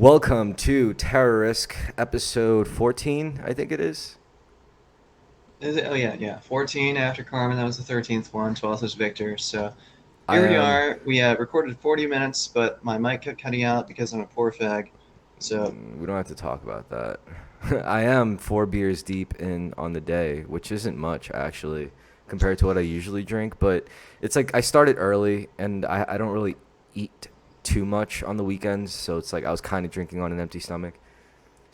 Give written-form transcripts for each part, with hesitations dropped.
Welcome to Terrorisk, episode 14, I think it is. Is it? Oh yeah, yeah. 14 after Carmen. That was the 13th one. 12th was Victor. So I here we am, are. We recorded 40 minutes, but my mic kept cutting out because I'm a poor fag. So we don't have to talk about that. I am 4 beers deep in on the day, which isn't much, actually, compared to what I usually drink. But it's like I started early, and I don't really eat too much on the weekends. So it's like I was kind of drinking on an empty stomach.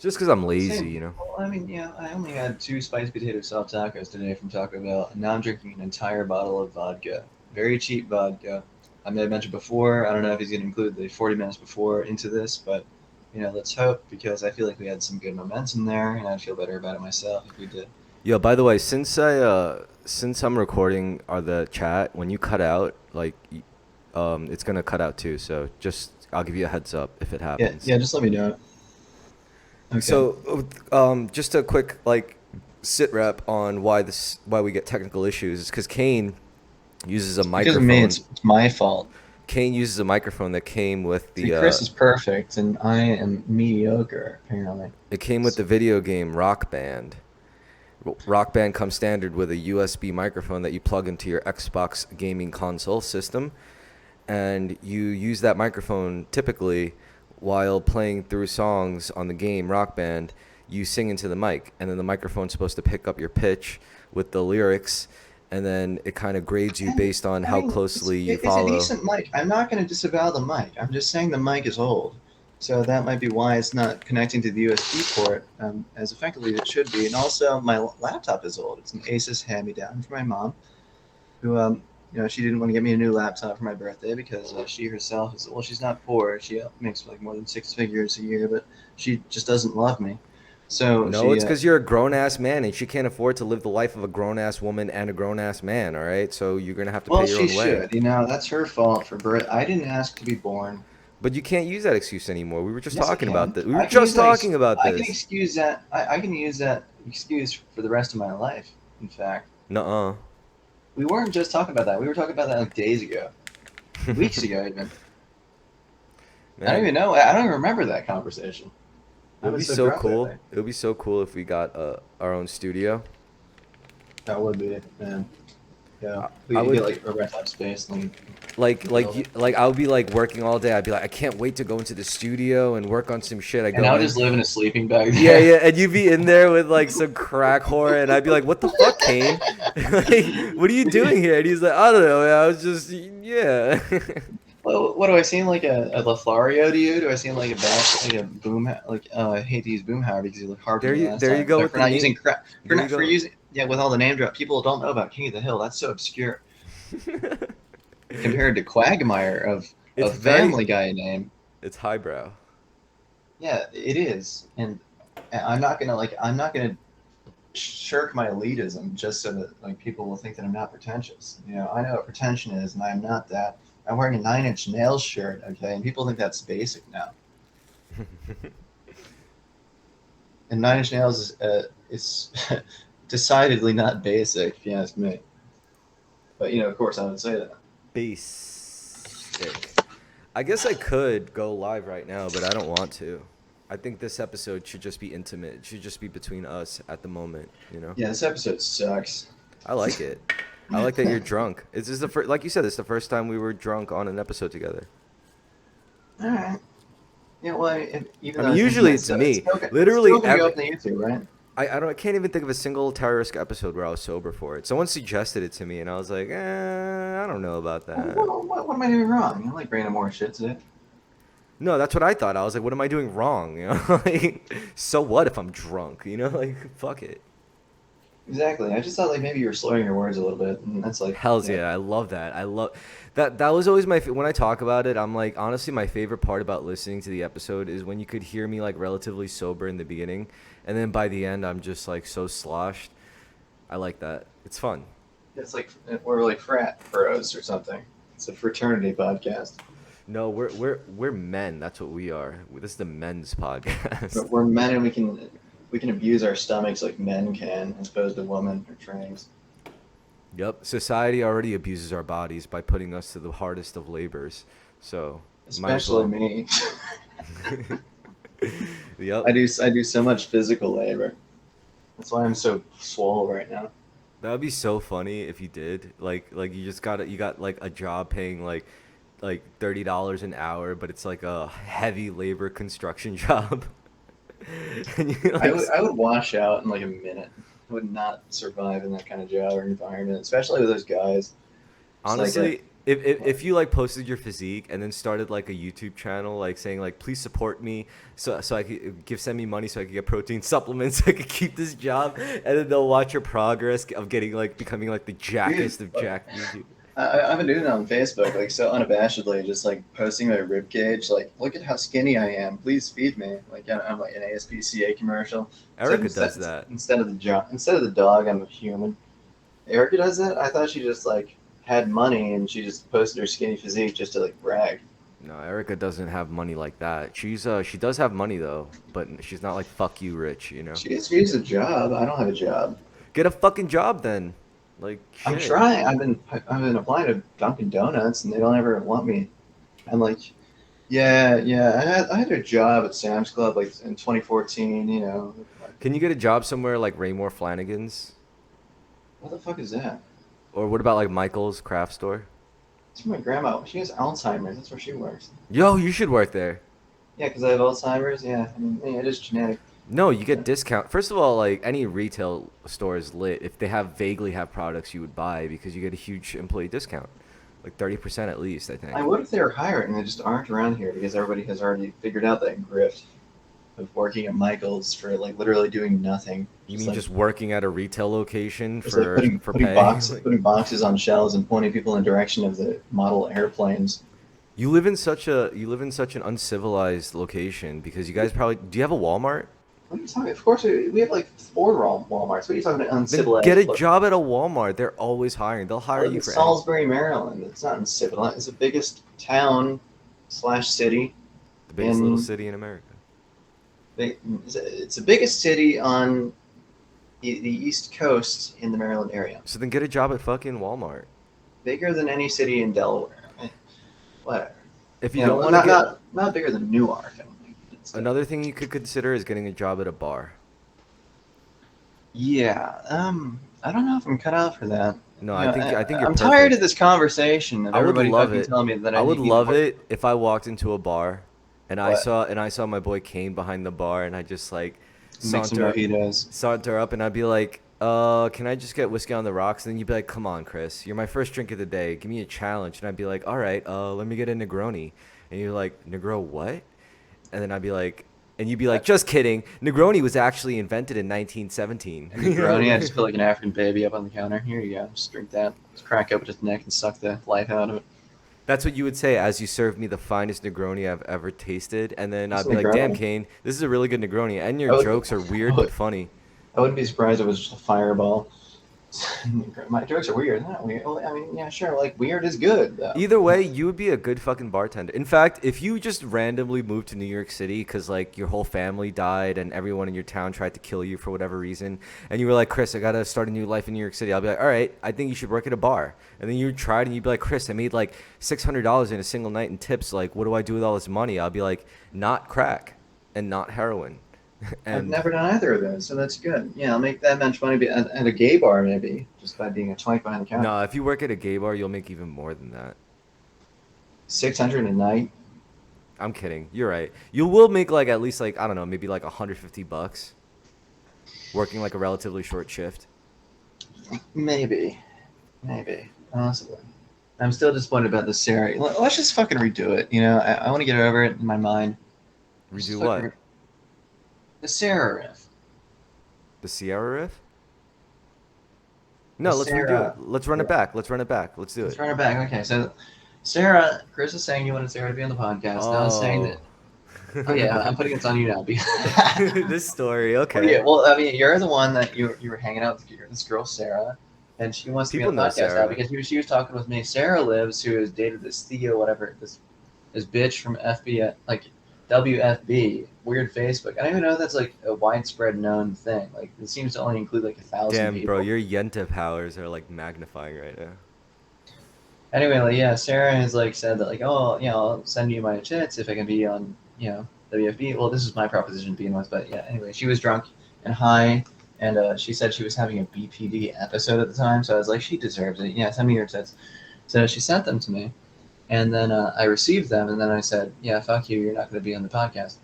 Just because I'm lazy, same. you know? Well, I mean, yeah. I only had two spiced potato soft tacos today from Taco Bell, and now I'm drinking an entire bottle of vodka. Very cheap vodka. I may have mentioned before. I don't know if he's going to include the 40 minutes before into this, but let's hope because I feel like we had some good momentum there, and I'd feel better about it myself if we did. Yo, by the way, since I'm recording the chat, when you cut out, it's gonna cut out too. So just I'll give you a heads up if it Yeah, happens. yeah. Just let me know. Okay. Just a quick sit rep on why we get technical issues is because uses a It's because of me. microphone. It's my fault. Kane uses a microphone that came with See, Chris is perfect, and I am mediocre. Apparently, it came with the video game Rock Band. Rock Band comes standard with a USB microphone that you plug into your Xbox gaming console system, and you use that microphone typically while playing through songs on the game Rock Band. You sing into the mic, and then the microphone's supposed to pick up your pitch with the lyrics, and then it kind of grades you and based on I how mean, closely you it's a follow. decent mic. I'm not going to disavow the mic. I'm just saying the mic is old, so that might be why it's not connecting to the USB port as effectively as it should be. And also, my laptop is old. It's an Asus hand-me-down from my mom, who she didn't want to get me a new laptop for my birthday because she herself is, well, she's not poor. She makes like more than six figures a year, but she just doesn't love me. So No, she it's because you're a grown ass man and she can't afford to live the life of a grown ass woman and a grown ass man. All right, so you're gonna have to Well, pay your she own way. should. That's her fault for birth. I didn't ask to be born. But you can't use that excuse anymore. We were just Yes, I talking about can. this. We were I can use just that. talking about I can this. excuse that. I can use that excuse for the rest of my life. In fact, Nuh-uh. we weren't just talking about that. We were talking about that like days ago, weeks ago, even. I don't Man, even know. I don't even remember that conversation. it I would be was so so drunk that cool. day. It would be so cool if we got our own studio. That would be it, man. Yeah, I, we I could get would like a rent out space and like build you, it. like I would be like working all day. I'd be like, I can't wait to go into the studio and work on some shit. I And go I'll in. just live in a sleeping bag Yeah, there. yeah, and you'd be in there with like some crack whore, and I'd be like, "What the fuck, Kane? Like, what are you doing here?" And he's like, "I don't know. Man. I was just, yeah." Well, what do I seem like a Lothario to you? Do I seem like a like a boom? Like I hate to use boomhauer because you looked hard to me last There you time. go But with for the not name. using crap, There you for go. using with all the name drop, people don't know about King of the Hill. That's so obscure compared to Quagmire It's of very, Family Guy name. it's highbrow. Yeah, it is, and I'm not gonna shirk my elitism just so that like people will think that I'm not pretentious. I know what pretension is, and I'm not that. I'm wearing a Nine Inch Nails shirt, okay, and people think that's basic now. And Nine Inch Nails is decidedly not basic, if you ask me. But of course, I would say that. Basic. I guess I could go live right now, but I don't want to. I think this episode should just be intimate. It should just be between us at the moment, you know? Yeah, this episode sucks. I like it. I like that you're drunk. It's just the first, like you said, it's the first time we were drunk on an episode together. All right. Yeah, well, I even though mean, it's usually intimate, it's so it's me. still it's Literally still gonna go every up on YouTube, right? I can't even think of a single Terrorisk episode where I was sober for it. Someone suggested it to me, and I was like, I don't know about that. What am I doing wrong? I like bringing more shit today. No, that's what I thought. I was like, what am I doing wrong? You know, like, so what if I'm drunk? You know, like, fuck it. Exactly. I just thought like maybe you were slurring your words a little bit, and that's like, Hell's yeah, I love that. I love that. That was always when I talk about it. I'm like, honestly, my favorite part about listening to the episode is when you could hear me like relatively sober in the beginning, and then by the end, I'm just like so sloshed. I like that. It's fun. it's like we're like frat bros or something. It's a fraternity podcast. No, we're men. That's what we are. This is the men's podcast. But we're men, and we can abuse our stomachs like men can, as opposed to women or trannies. Yep. Society already abuses our bodies by putting us to the hardest of labors. So might as Especially well. me. Yep. I do so much physical labor. That's why I'm so swole right now. That would be so funny if you did. Like you got like a job paying like $30 an hour, but it's like a heavy labor construction job. And you like I would wash out in like a minute. I would not survive in that kind of job or environment, especially with those guys. It's like a honestly, if you like posted your physique and then started like a YouTube channel like saying like please support me so I could send me money so I could get protein supplements so I could keep this job, and then they'll watch your progress of getting like becoming like the dude. jackest of jack YouTube. I've been doing it on Facebook, like so unabashedly, just like posting my rib cage, like look at how skinny I am. Please feed me. Like I'm like an ASPCA commercial. So Erica does that. instead of the dog, I'm a human. Erica does that. I thought she just like had money and she just posted her skinny physique just to like brag. No, Erica doesn't have money like that. She does have money though, but she's not like fuck you rich, you know. She's a job. I don't have a job. Get a fucking job then. Like I'm shit. trying. I've been applying to Dunkin' Donuts and they don't ever want me. I'm like, yeah. I had a job at Sam's Club like in 2014. You know, Can you get a job somewhere like Raymore Flanagan's? what the fuck is that? Or what about like Michael's craft store? It's for my grandma. She has Alzheimer's. That's where she works. Yo, you should work there. Yeah, because I have Alzheimer's. Yeah, I mean, yeah, it is genetic. No, you get discount. First of all, like any retail store is lit if they have vaguely have products you would buy because you get a huge employee discount. Like 30% at least, I I think. would if they were hiring. They just aren't around here because everybody has already figured out that grift of working at Michael's for like literally doing nothing. You mean just working at a retail location Just like for pay? Like, putting boxes on shelves and pointing people in the direction of the model airplanes. you live in such an uncivilized location because you guys probably do you have a Walmart? What are you talking? Of course, we have like four Walmarts. What are you talking about? Then Uncivilized. get a Look, job at a Walmart. They're always hiring. They'll I hire live you in for any. Salisbury, Maryland. It's not uncivilized. It's the biggest town slash city The biggest little in. city in America. It's the biggest city on the East Coast in the Maryland area. So then get a job at fucking Walmart. Bigger than any city in Delaware. Whatever. If you You don't know, want to get not bigger than Newark. I don't think. another thing you could consider is getting a job at a bar. Yeah. I don't know if I'm cut out for that. No, You know, I think you're I'm tired of perfect. this conversation of I would everybody love fucking it. telling me that I I would need love more. it if I walked into a bar and What? I saw my boy Cain behind the bar and I just like Make some saunter mojitos. saunter up and I'd be like, can I just get whiskey on the rocks? And then you'd be like, come on, Chris, you're my first drink of the day. Give me a challenge. And I'd be like, all right, let me get a Negroni. And you're like, Negro what? And then I'd be like, and you'd be like, just kidding. Negroni was actually invented in 1917. And Negroni, I just put like an African baby up on the counter. Here you go. Just drink that. Just crack open its neck and suck the life out of it. That's what you would say as you served me the finest Negroni I've ever tasted. And then It's I'd a be like, damn, Negroni. Kane, this is a really good Negroni. And I your would, jokes are I weird but would, funny. I wouldn't be surprised if it was just a fireball. My jokes are weird. They're not weird. Well, I mean, yeah, sure. Like weird is good though. Either way, you would be a good fucking bartender. In fact, if you just randomly moved to New York City because like your whole family died and everyone in your town tried to kill you for whatever reason, and you were like, Chris, I gotta start a new life in New York City, I'll be like, all right, I think you should work at a bar. And then you tried and you'd be like, Chris, I made like $600 in a single night in tips. Like, what do I do with all this money? I'll be like, not crack and not heroin. I've And never done either of those, so that's good. Yeah, I'll make that much money at a gay bar maybe, just by being a twink behind the counter. no, if you work at a gay bar, you'll make even more than that. 600 a night. I'm kidding. You're right. You will make like at least like I don't know, maybe like $150 working like a relatively short shift. Maybe. Possibly. I'm still disappointed about the Sarah. Let's just fucking redo it. You know, I want to get over it in my mind. Just Redo fucking what? The Sarah riff. The Sierra riff? No, The let's redo Sarah. it. Let's run it back. Let's run it back. Let's do Let's it. run it back. Okay, so Sarah, Chris is saying you wanted Sarah to be on the podcast. Now I'm saying that. Oh yeah, I'm putting this on you now. This story, Well, okay. yeah, well, I mean, you're the one that you were hanging out with this girl Sarah, and she wants to be People on the know podcast now Sarah. because she was talking with me. Sarah lives, who has dated this Theo, whatever this bitch from FB, like WFB, weird Facebook. I don't even know if that's like a widespread known thing. Like it seems to only include like 1,000 Damn, people. bro, your Yenta powers are like magnifying right now. Anyway, like yeah, Sarah has like said that like, oh yeah, I'll send you my chits if I can be on, you know, WFB. Well, this is my proposition to begin with, but yeah. Anyway, she was drunk and high, and she said she was having a BPD episode at the time. So I was like, she deserves it. Yeah, send me your tits. So she sent them to me, and then I received them, and then I said, yeah, fuck you. You're not going to be on the podcast.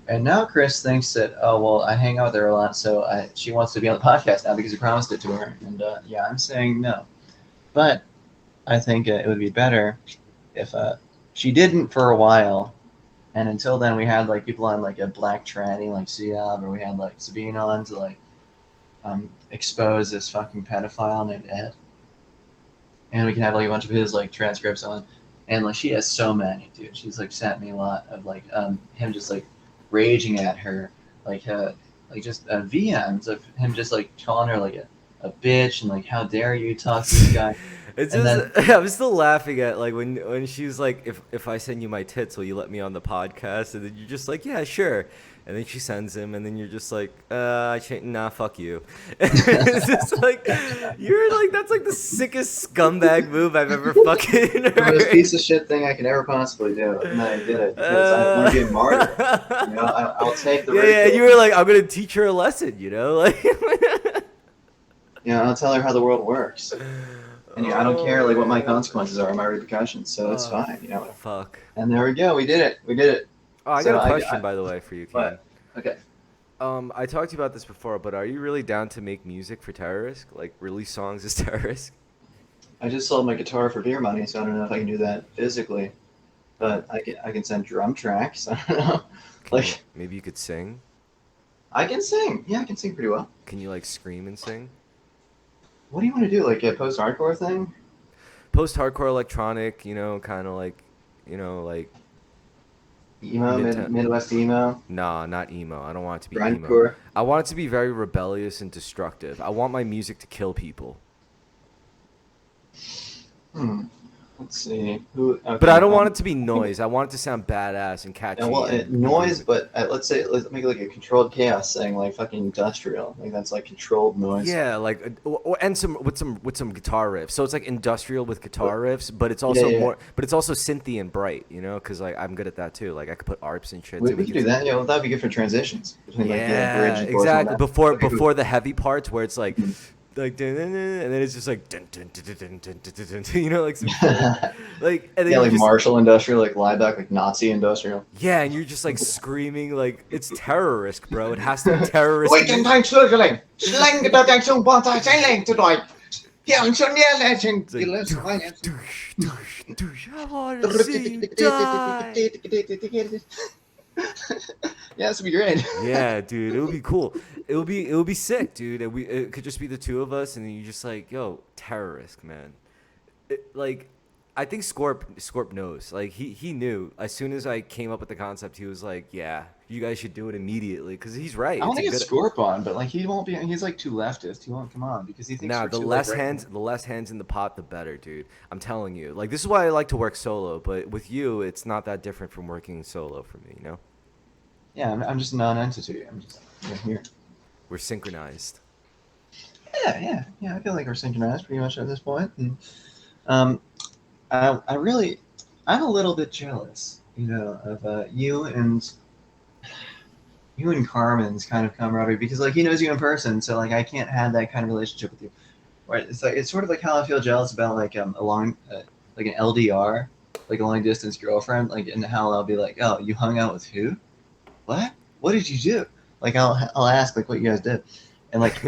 And now Chris thinks that, oh well, I hang out with her a lot, so she wants to be on the podcast now because he promised it to her. And yeah, I'm saying no, but I think it would be better if she didn't for a while, and until then we had like people on like a black tranny like Siab, or we had like Sabine on to like expose this fucking pedophile named Ed, and we can have like a bunch of his like transcripts on, and like she has so many, dude. She's like sent me a lot of like him just like raging at her, like just VMs of him just like calling her like a bitch and like how dare you talk to this guy. It's And just then I'm still laughing at like when she's like, if I send you my tits, will you let me on the podcast? And then you're just like, yeah, sure. And then she sends him, and then you're just like, nah, fuck you. It's just like you're like that's like the sickest scumbag move I've ever fucking the most heard. piece of shit thing I could ever possibly do, and I did it because I want to be a martyr. You know, I'll take the yeah, ridicule. you were like, I'm gonna teach her a lesson, you know, like. You know, I'll tell her how the world works. And yeah, I don't care like what my consequences are, my repercussions, so it's fine, you know. Fuck. And there we go, we did it. Oh, I So got a question by the way for you, Cain. What? Okay. I talked to you about this before, but are you really down to make music for Terrorisk? Like release songs as Terrorisk? I just sold my guitar for beer money, so I don't know if I can do that physically, but I can send drum tracks. I don't know. Like Maybe you could sing. I can sing. Yeah, I can sing pretty well. Can you like scream and sing? What do you want to do? Like a post-hardcore thing? Post-hardcore electronic, you know, kind of like, you know, like Emo, Midtown. Midwest emo, Nah, not emo. I don't want it to be emo. grindcore. I want it to be very rebellious and destructive. I want my music to kill people. Let's see. Who? Okay, But I don't want it to be noise. I want it to sound badass and catchy. Yeah, well, and noise, but let's make it like a controlled chaos thing, like fucking industrial. Like that's like controlled noise. Yeah, like and some with some guitar riffs. So it's like industrial with guitar riffs, but it's also Yeah. more, but it's also synthy and bright, you know, because like I'm good at that too. Like I could put arps and shit. We to make could it do that. Yeah, well, that'd be good for transitions between like Yeah, the bridge and chorus and all exactly. that. Before Okay, cool. before the heavy parts where it's like dun, dun, and then it's just like dun, dun, dun, dun, dun, dun, dun, dun, you know, like some shit. Like and then Yeah, you like just, martial industrial, like Liebeck, like Nazi industrial. yeah, and you're just like screaming like it's Terrorisk, bro. It has to be Terrorist. Slänga den som bara sig till dig. It's like, douche, douche, douche. I want to see you die. Yeah, this would be great. Yeah, dude, it would be cool. It would be sick, dude. It could just be the two of us, and then you just like, yo, Terrorisk, man. Like, I think Scorp knows. Like, he knew as soon as I came up with the concept. He was like, yeah, you guys should do it immediately, because he's right. I want to It's a get good- Scorp on, but like he won't be. He's like too leftist. He won't come on because he thinks Nah, we're the too, less like, hands, the less hands in the pot, the better, dude. I'm telling you. Like, this is why I like to work solo, but with you, it's not that different from working solo for me. You know, Yeah, I'm just a non-entity. I'm just here. we're synchronized. Yeah. I feel like we're synchronized pretty much at this point. And, I'm a little bit jealous, you know, of you and Carmen's kind of camaraderie because like he knows you in person, so like I can't have that kind of relationship with you. Right? It's sort of like how I feel jealous about like like an LDR, like a long distance girlfriend, like and how I'll be like, oh, you hung out with who? What did you do? Like I'll ask like what you guys did, and like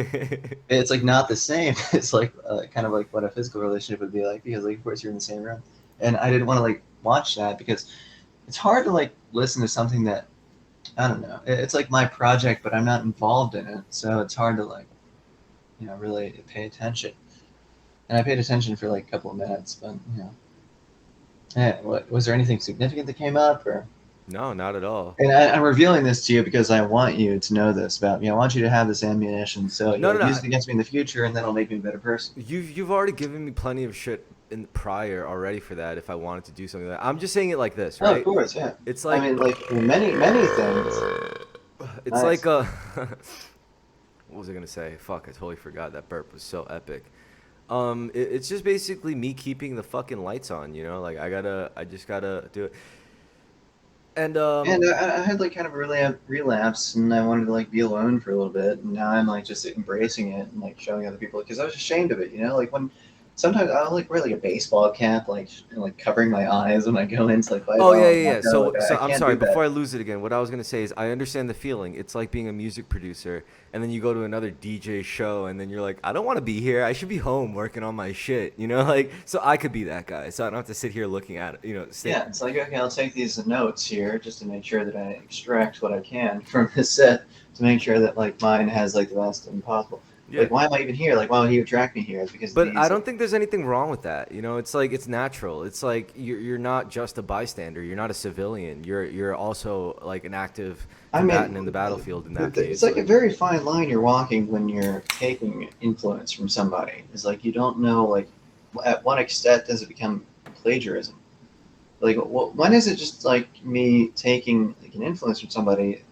it's like not the same. It's like kind of like what a physical relationship would be like because like of course you're in the same room, and I didn't want to like watch that because it's hard to like listen to something that I don't know. It's like my project, but I'm not involved in it, so it's hard to like really pay attention. And I paid attention for like a couple of minutes, but yeah. What was there anything significant that came up or? No, not at all. And I'm revealing this to you because I want you to know this about me. I want you to have this ammunition, so you'll use it against me in the future, and then it'll make me a better person. You've already given me plenty of shit in prior already for that. If I wanted to do something like that, I'm just saying it like this, right? Oh, of course, yeah. It's like I mean, like many things. it's Nice. like a. What was I gonna say? Fuck, I totally forgot. That burp was so epic. It's just basically me keeping the fucking lights on. You know, like I just gotta do it. And And I had like kind of a relapse, and I wanted to like be alone for a little bit. And now I'm like just embracing it and like showing other people because I was ashamed of it. You know, like when sometimes I'll like wear like a baseball cap, like like covering my eyes when I go in to like play Oh ball. yeah, And yeah, walk yeah. out. So, Like so I I'm can't sorry. do Before that. I lose it again, what I was gonna say is I understand the feeling. It's like being a music producer, and then you go to another DJ show, and then you're like, I don't want to be here. I should be home working on my shit. You know, like so I could be that guy. So I don't have to sit here looking at it. You know, sit. Yeah, it's like okay, I'll take these notes here just to make sure that I extract what I can from this set to make sure that like mine has like the best thing possible. Yeah. Like, why am I even here? Like, why would he attract me here? It's because of But I these. don't Like, think there's anything wrong with that. You know, it's like it's natural. It's like you're not just a bystander. You're not a civilian. You're also like an active I combatant in the mean, battlefield in that it's case. like a Like, very fine line you're walking when you're taking influence from somebody. It's like you don't know like at what extent does it become plagiarism? Like, when is it just like me taking like an influence from somebody,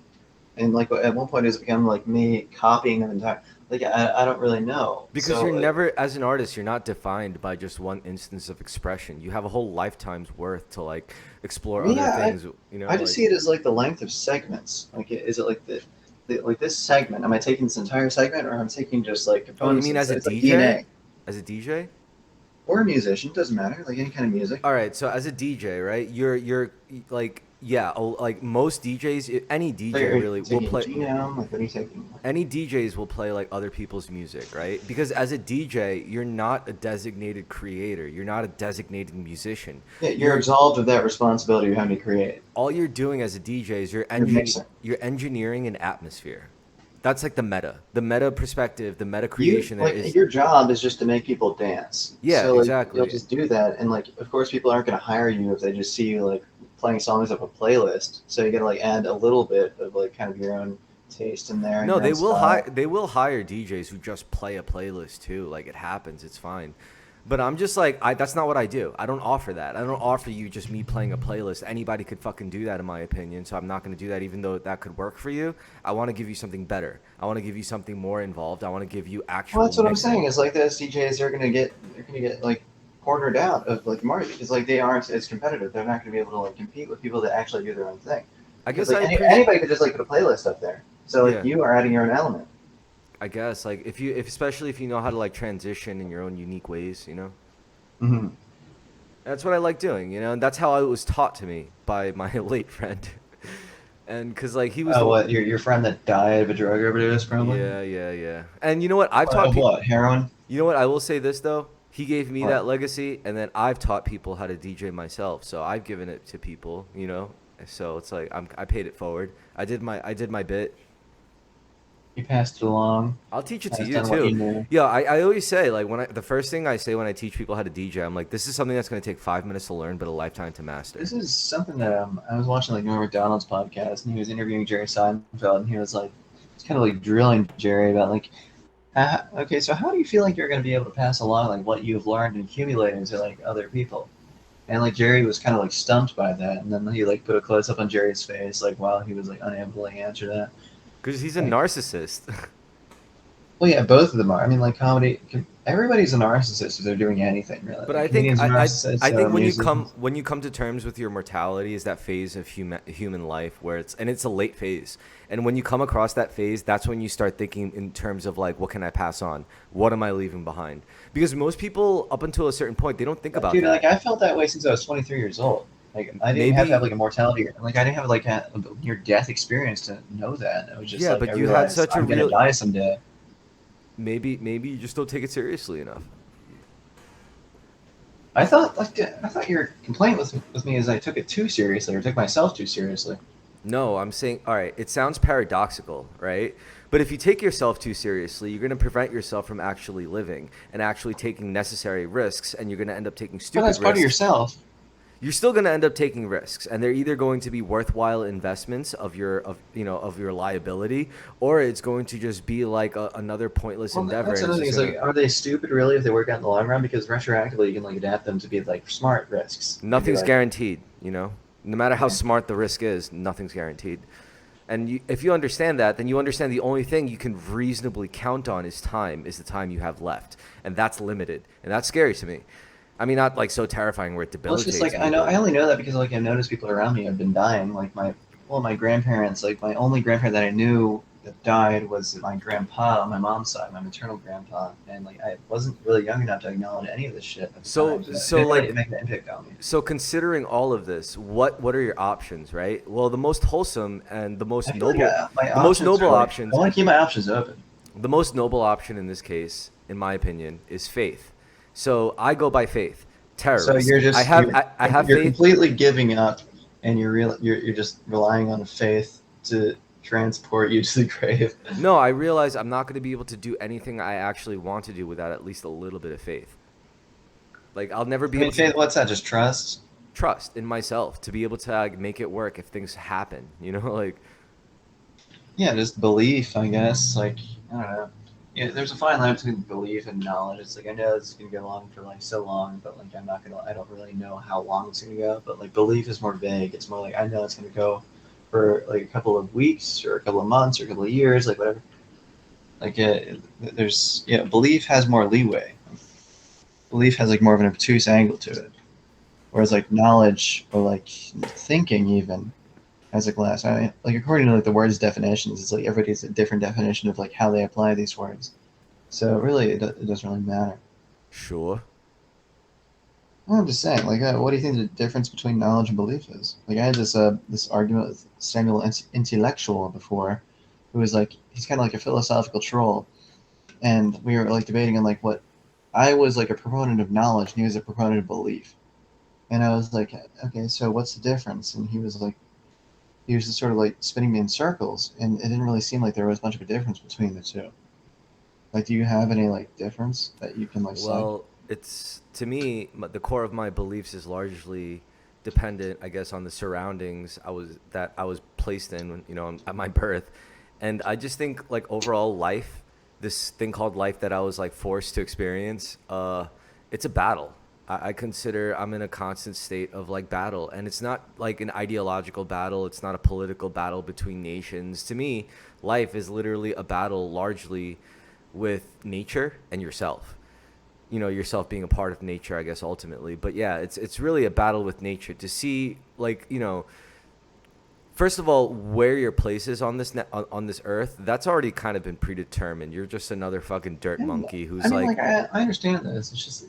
and like at one point does it become like me copying them entire? Like, I don't really know. because So you're never, as an artist, you're not defined by just one instance of expression. You have a whole lifetime's worth to like explore other yeah, things. You I know, just like see it as like the length of segments. Like, is it like like this segment? Am I taking this entire segment, or am I taking just like oh, you components? mean as a It's like DJ? DNA. As a DJ? Or a musician, doesn't matter, like any kind of music. All right, so as a DJ, right? You're like yeah, like most DJs, any Like, DJ are you really will taking play. genome? Like, what are you taking? Any DJs will play like other people's music, right? Because as a DJ, you're not a designated creator. You're not a designated musician. Yeah, you're You're absolved of that responsibility of having to create. all you're doing as a DJ is You're mixing. you're engineering an atmosphere. That's like the meta perspective, the meta You creation there like is your job is just to make people dance. yeah, So like you'll exactly. just do that, and like of course people aren't going to hire you if they just see you like playing songs off a playlist. So you got to like add a little bit of like kind of your own taste in there and No, your own style. they will hire DJs who just play a playlist too. Like it happens, it's fine. But I'm just like that's not what I do. I don't offer that. I don't offer you just me playing a playlist. Anybody could fucking do that in my opinion. So I'm not going to do that even though that could work for you. I want to give you something better. I want to give you something more involved. I want to give you Well, actual that's what I'm saying. mixing. Is like those DJs are gonna get like cornered out of like the market because like they aren't as competitive. They're not gonna be able to like compete with people that actually do their own thing. I Because guess like I appreciate anybody could just like put a playlist up there. So like yeah. you are adding your own element. I guess like if especially if you know how to like transition in your own unique ways, you know. Mm-hmm. That's what I like doing, you know, and that's how it was taught to me by my late friend. And because like he was Oh, the what your friend that died of a drug overdose, probably? yeah, yeah, yeah. And you know what? I've taught Of people. what? Heroin? You know what? I will say this though. He gave me What? that legacy, and then I've taught people how to DJ myself. So I've given it to people, you know. So it's like I paid it forward. I did my bit. You passed it along. I'll teach it to Has you done what you too. knew. Yeah, I always say like the first thing I say when I teach people how to DJ, I'm like, this is something that's going to take 5 minutes to learn, but a lifetime to master. This is something that I was watching like Norm Macdonald's podcast, and he was interviewing Jerry Seinfeld, and he was like, it's kind of like drilling Jerry about like, okay, so how do you feel like you're going to be able to pass along like what you've learned and accumulated to like other people? And like Jerry was kind of like stumped by that, and then he like put a close up on Jerry's face, like while he was like unable to like, answer that. Because he's a Like, narcissist. well, yeah, both of them are. I mean, like comedy, everybody's a narcissist if they're doing anything really. But Like comedians are narcissists, I so think musicians. when you come to terms with your mortality is that phase of human life where it's a late phase. And when you come across that phase, that's when you start thinking in terms of like what can I pass on? What am I leaving behind? Because most people up until a certain point, they don't think about Dude, like that. I felt that way since I was 23 years old. Like I didn't have to have Maybe like a mortality, like I didn't have like a near death experience to know that. It was just yeah, like I but you had realized such a I'm gonna real die someday. maybe you just don't take it seriously enough. I thought your complaint with me is I took it too seriously or took myself too seriously. No, I'm saying, all right, it sounds paradoxical, right? But if you take yourself too seriously, you're going to prevent yourself from actually living and actually taking necessary risks, and you're going to end up taking But that's stupid part of risks. yourself. You're still going to end up taking risks, and they're either going to be worthwhile investments of your liability, or it's going to just be like another pointless Well, endeavor, that's and it's another thing. just Is going like, to are they stupid really if they work out in the long run? Because retroactively, you can like adapt them to be like smart risks. You can be nothing's like, guaranteed, you know? No matter how yeah. smart the risk is, nothing's guaranteed. And if you understand that, then you understand the only thing you can reasonably count on is time, is the time you have left. And that's limited. And that's scary to me. I mean, not like so terrifying where it Well, it's just debilitates like me, I know but I only know that because like I've noticed people around me have been dying. Like my grandparents, like my only grandparent that I knew that died was my grandpa on my mom's side, my maternal grandpa, and like I wasn't really young enough to acknowledge any of this shit at the so time, so it so didn't really like make an impact on me. so considering all of this, what are your options, right? Well, the most wholesome and I feel like my the most options noble are like I options, want to keep my options open. the most noble option in this case, in my opinion, is faith. So I go by faith. So Terrorisk. you're just I have you're faith. completely giving up, and you're just relying on faith to transport you to the grave. No, I realize I'm not going to be able to do anything I actually want to do without at least a little bit of faith. Like I'll never I be mean, able to faith. What's that? Just trust. trust in myself to be able to like, make it work if things happen. You know, like Yeah, just belief, I guess. Like I don't know. Yeah, there's a fine line between belief and knowledge. It's like I know this is gonna go on for like so long, but like I'm not gonna. I don't really know how long it's gonna go. But like belief is more vague. It's more like I know it's gonna go for like a couple of weeks or a couple of months or a couple of years, like whatever. Like there's belief has more leeway. Belief has like more of an obtuse angle to it, whereas like knowledge or like thinking even has like less. I mean, like according to like the words definitions, it's like everybody has a different definition of like how they apply these words. So really, it doesn't really matter. sure. Well, I'm just saying, like, what do you think the difference between knowledge and belief is? Like, I had this argument with Samuel Intellectual before, who was like, he's kind of like a philosophical troll, and we were like debating on like what I was like a proponent of knowledge, and he was a proponent of belief, and I was like, okay, so what's the difference? And he was just sort of like spinning me in circles, and it didn't really seem like there was much of a difference between the two. Like, do you have any like difference that you can like cite? Well, it's to me the core of my beliefs is largely dependent, I guess, on the surroundings I was placed in, you know, at my birth, and I just think like overall life, this thing called life that I was like forced to experience, it's a battle. I consider I'm in a constant state of like battle, and it's not like an ideological battle. It's not a political battle between nations. To me, life is literally a battle largely with nature and yourself, you know, yourself being a part of nature, I guess, ultimately. But yeah, it's really a battle with nature to see, like, you know, first of all, where your place is on on this earth. That's already kind of been predetermined. You're just another fucking dirt Yeah, monkey I who's mean, like, like I understand this. It's just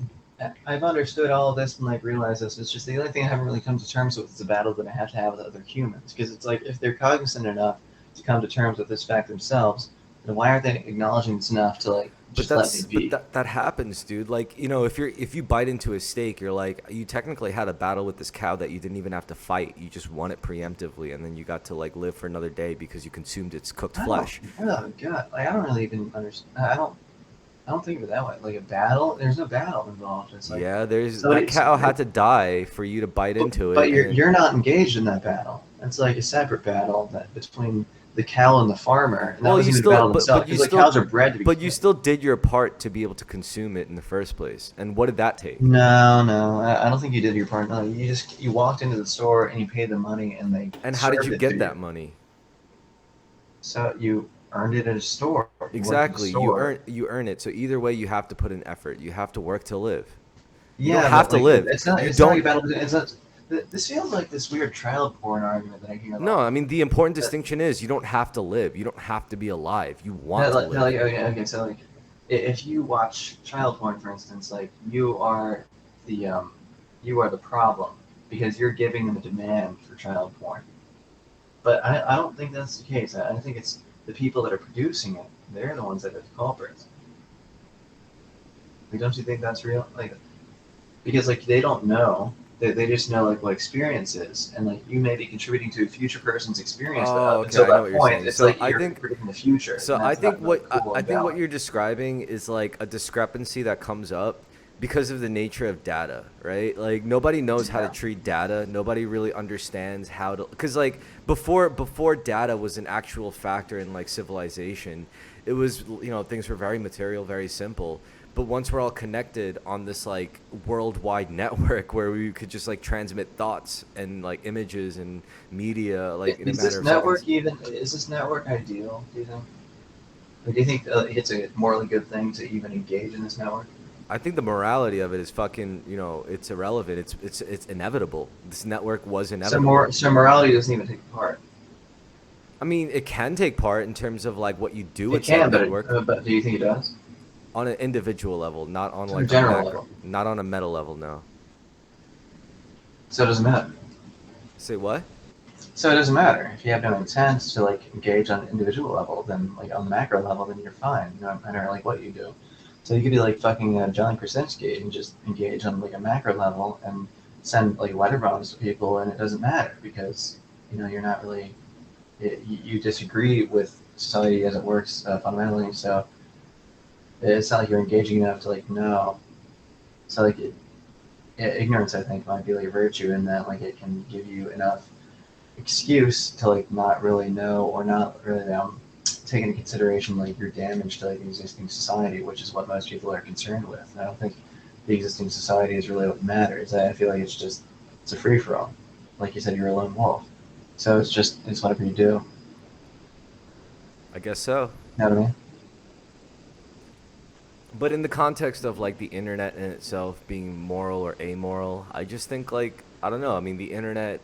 I've understood all of this and like realized this. It's just the only thing I haven't really come to terms with is the battle that I have to have with other humans. Because it's like if they're cognizant enough to come to terms with this fact themselves, then why aren't they acknowledging this enough to like just let me but be? that happens, dude. Like, you know, if you bite into a steak, you're like, you technically had a battle with this cow that you didn't even have to fight. You just won it preemptively, and then you got to like live for another day because you consumed its cooked I don't. flesh. Oh god, like I don't really even understand. I don't think of it that way. Like a battle, there's no battle involved. It's like Yeah, there's that somebody, cow had to die for you to bite into but it, and you're not engaged in that battle. It's like a separate battle that between the cow and the farmer, and that well, you wasn't even a still, battle themselves because like cows are bred to be but you killed. still did your part to be able to consume it in the first place. And what did that take? No, no, I don't think you did your part. No, you walked into the store and you paid the money and they And how did served you it to get you. that money? So you earned it at a store. You worked at a Exactly. store. You earn it. So either way, you have to put in effort. You have to work to live. You don't Yeah, have but to like live. You it's not like don't. a battle. It's not. This feels like this weird child porn argument that I hear No, about. I mean the important distinction is you don't have to live. You don't have to be alive. You want No, to no, live. like, okay, so like, if you watch child porn, for instance, like the you are the problem because you're giving them a demand for child porn. But I don't think that's the case. I think it's the people that are producing it. They're the ones that are the culprits. Like, don't you think that's real? Like, because like they don't know. They just know like what experience is, and like you may be contributing to a future person's experience, but Oh, up okay. until I know that what you're point, saying. it's like you're Think predicting the future, So and that's not really cool I and think what valid. you're describing is like a discrepancy that comes up because of the nature of data, right? Like nobody knows how to Yeah. treat data. Nobody really understands how to, because like before data was an actual factor in like civilization, it was, you know, things were very material, very simple. But once we're all connected on this like worldwide network where we could just like transmit thoughts and like images and media like in a Is matter this of seconds. network even? Is this network ideal? Do you think? Or do you think it's a morally good thing to even engage in this network? I think the morality of it is fucking, it's irrelevant. It's inevitable. This network was inevitable. So morality doesn't even take part. I mean, it can take part in terms of like what you do It with said can, network but do you think it does? on an individual level, not on On a like a general macro, level. not on a meta level. No. So it doesn't matter. Say what? So it doesn't matter if you have no intent to like engage on an individual level. Then like on the macro level, then you're fine. No matter like what you do. So you could be like fucking John Krasinski and just engage on like a macro level and send like letter bombs to people, and it doesn't matter because you're not really you disagree with society as it works fundamentally. So it's not like you're engaging enough to like know. So like ignorance, I think, might be like a virtue in that like it can give you enough excuse to like not really know or not really take into consideration like your damage to like the existing society, which is what most people are concerned with. And I don't think the existing society is really what matters. I feel like it's a free for all. Like you said, you're a lone wolf. So it's whatever you do. I guess so. You know what I mean? But in the context of like the internet in itself being moral or amoral, I just think like I don't know. I mean, the internet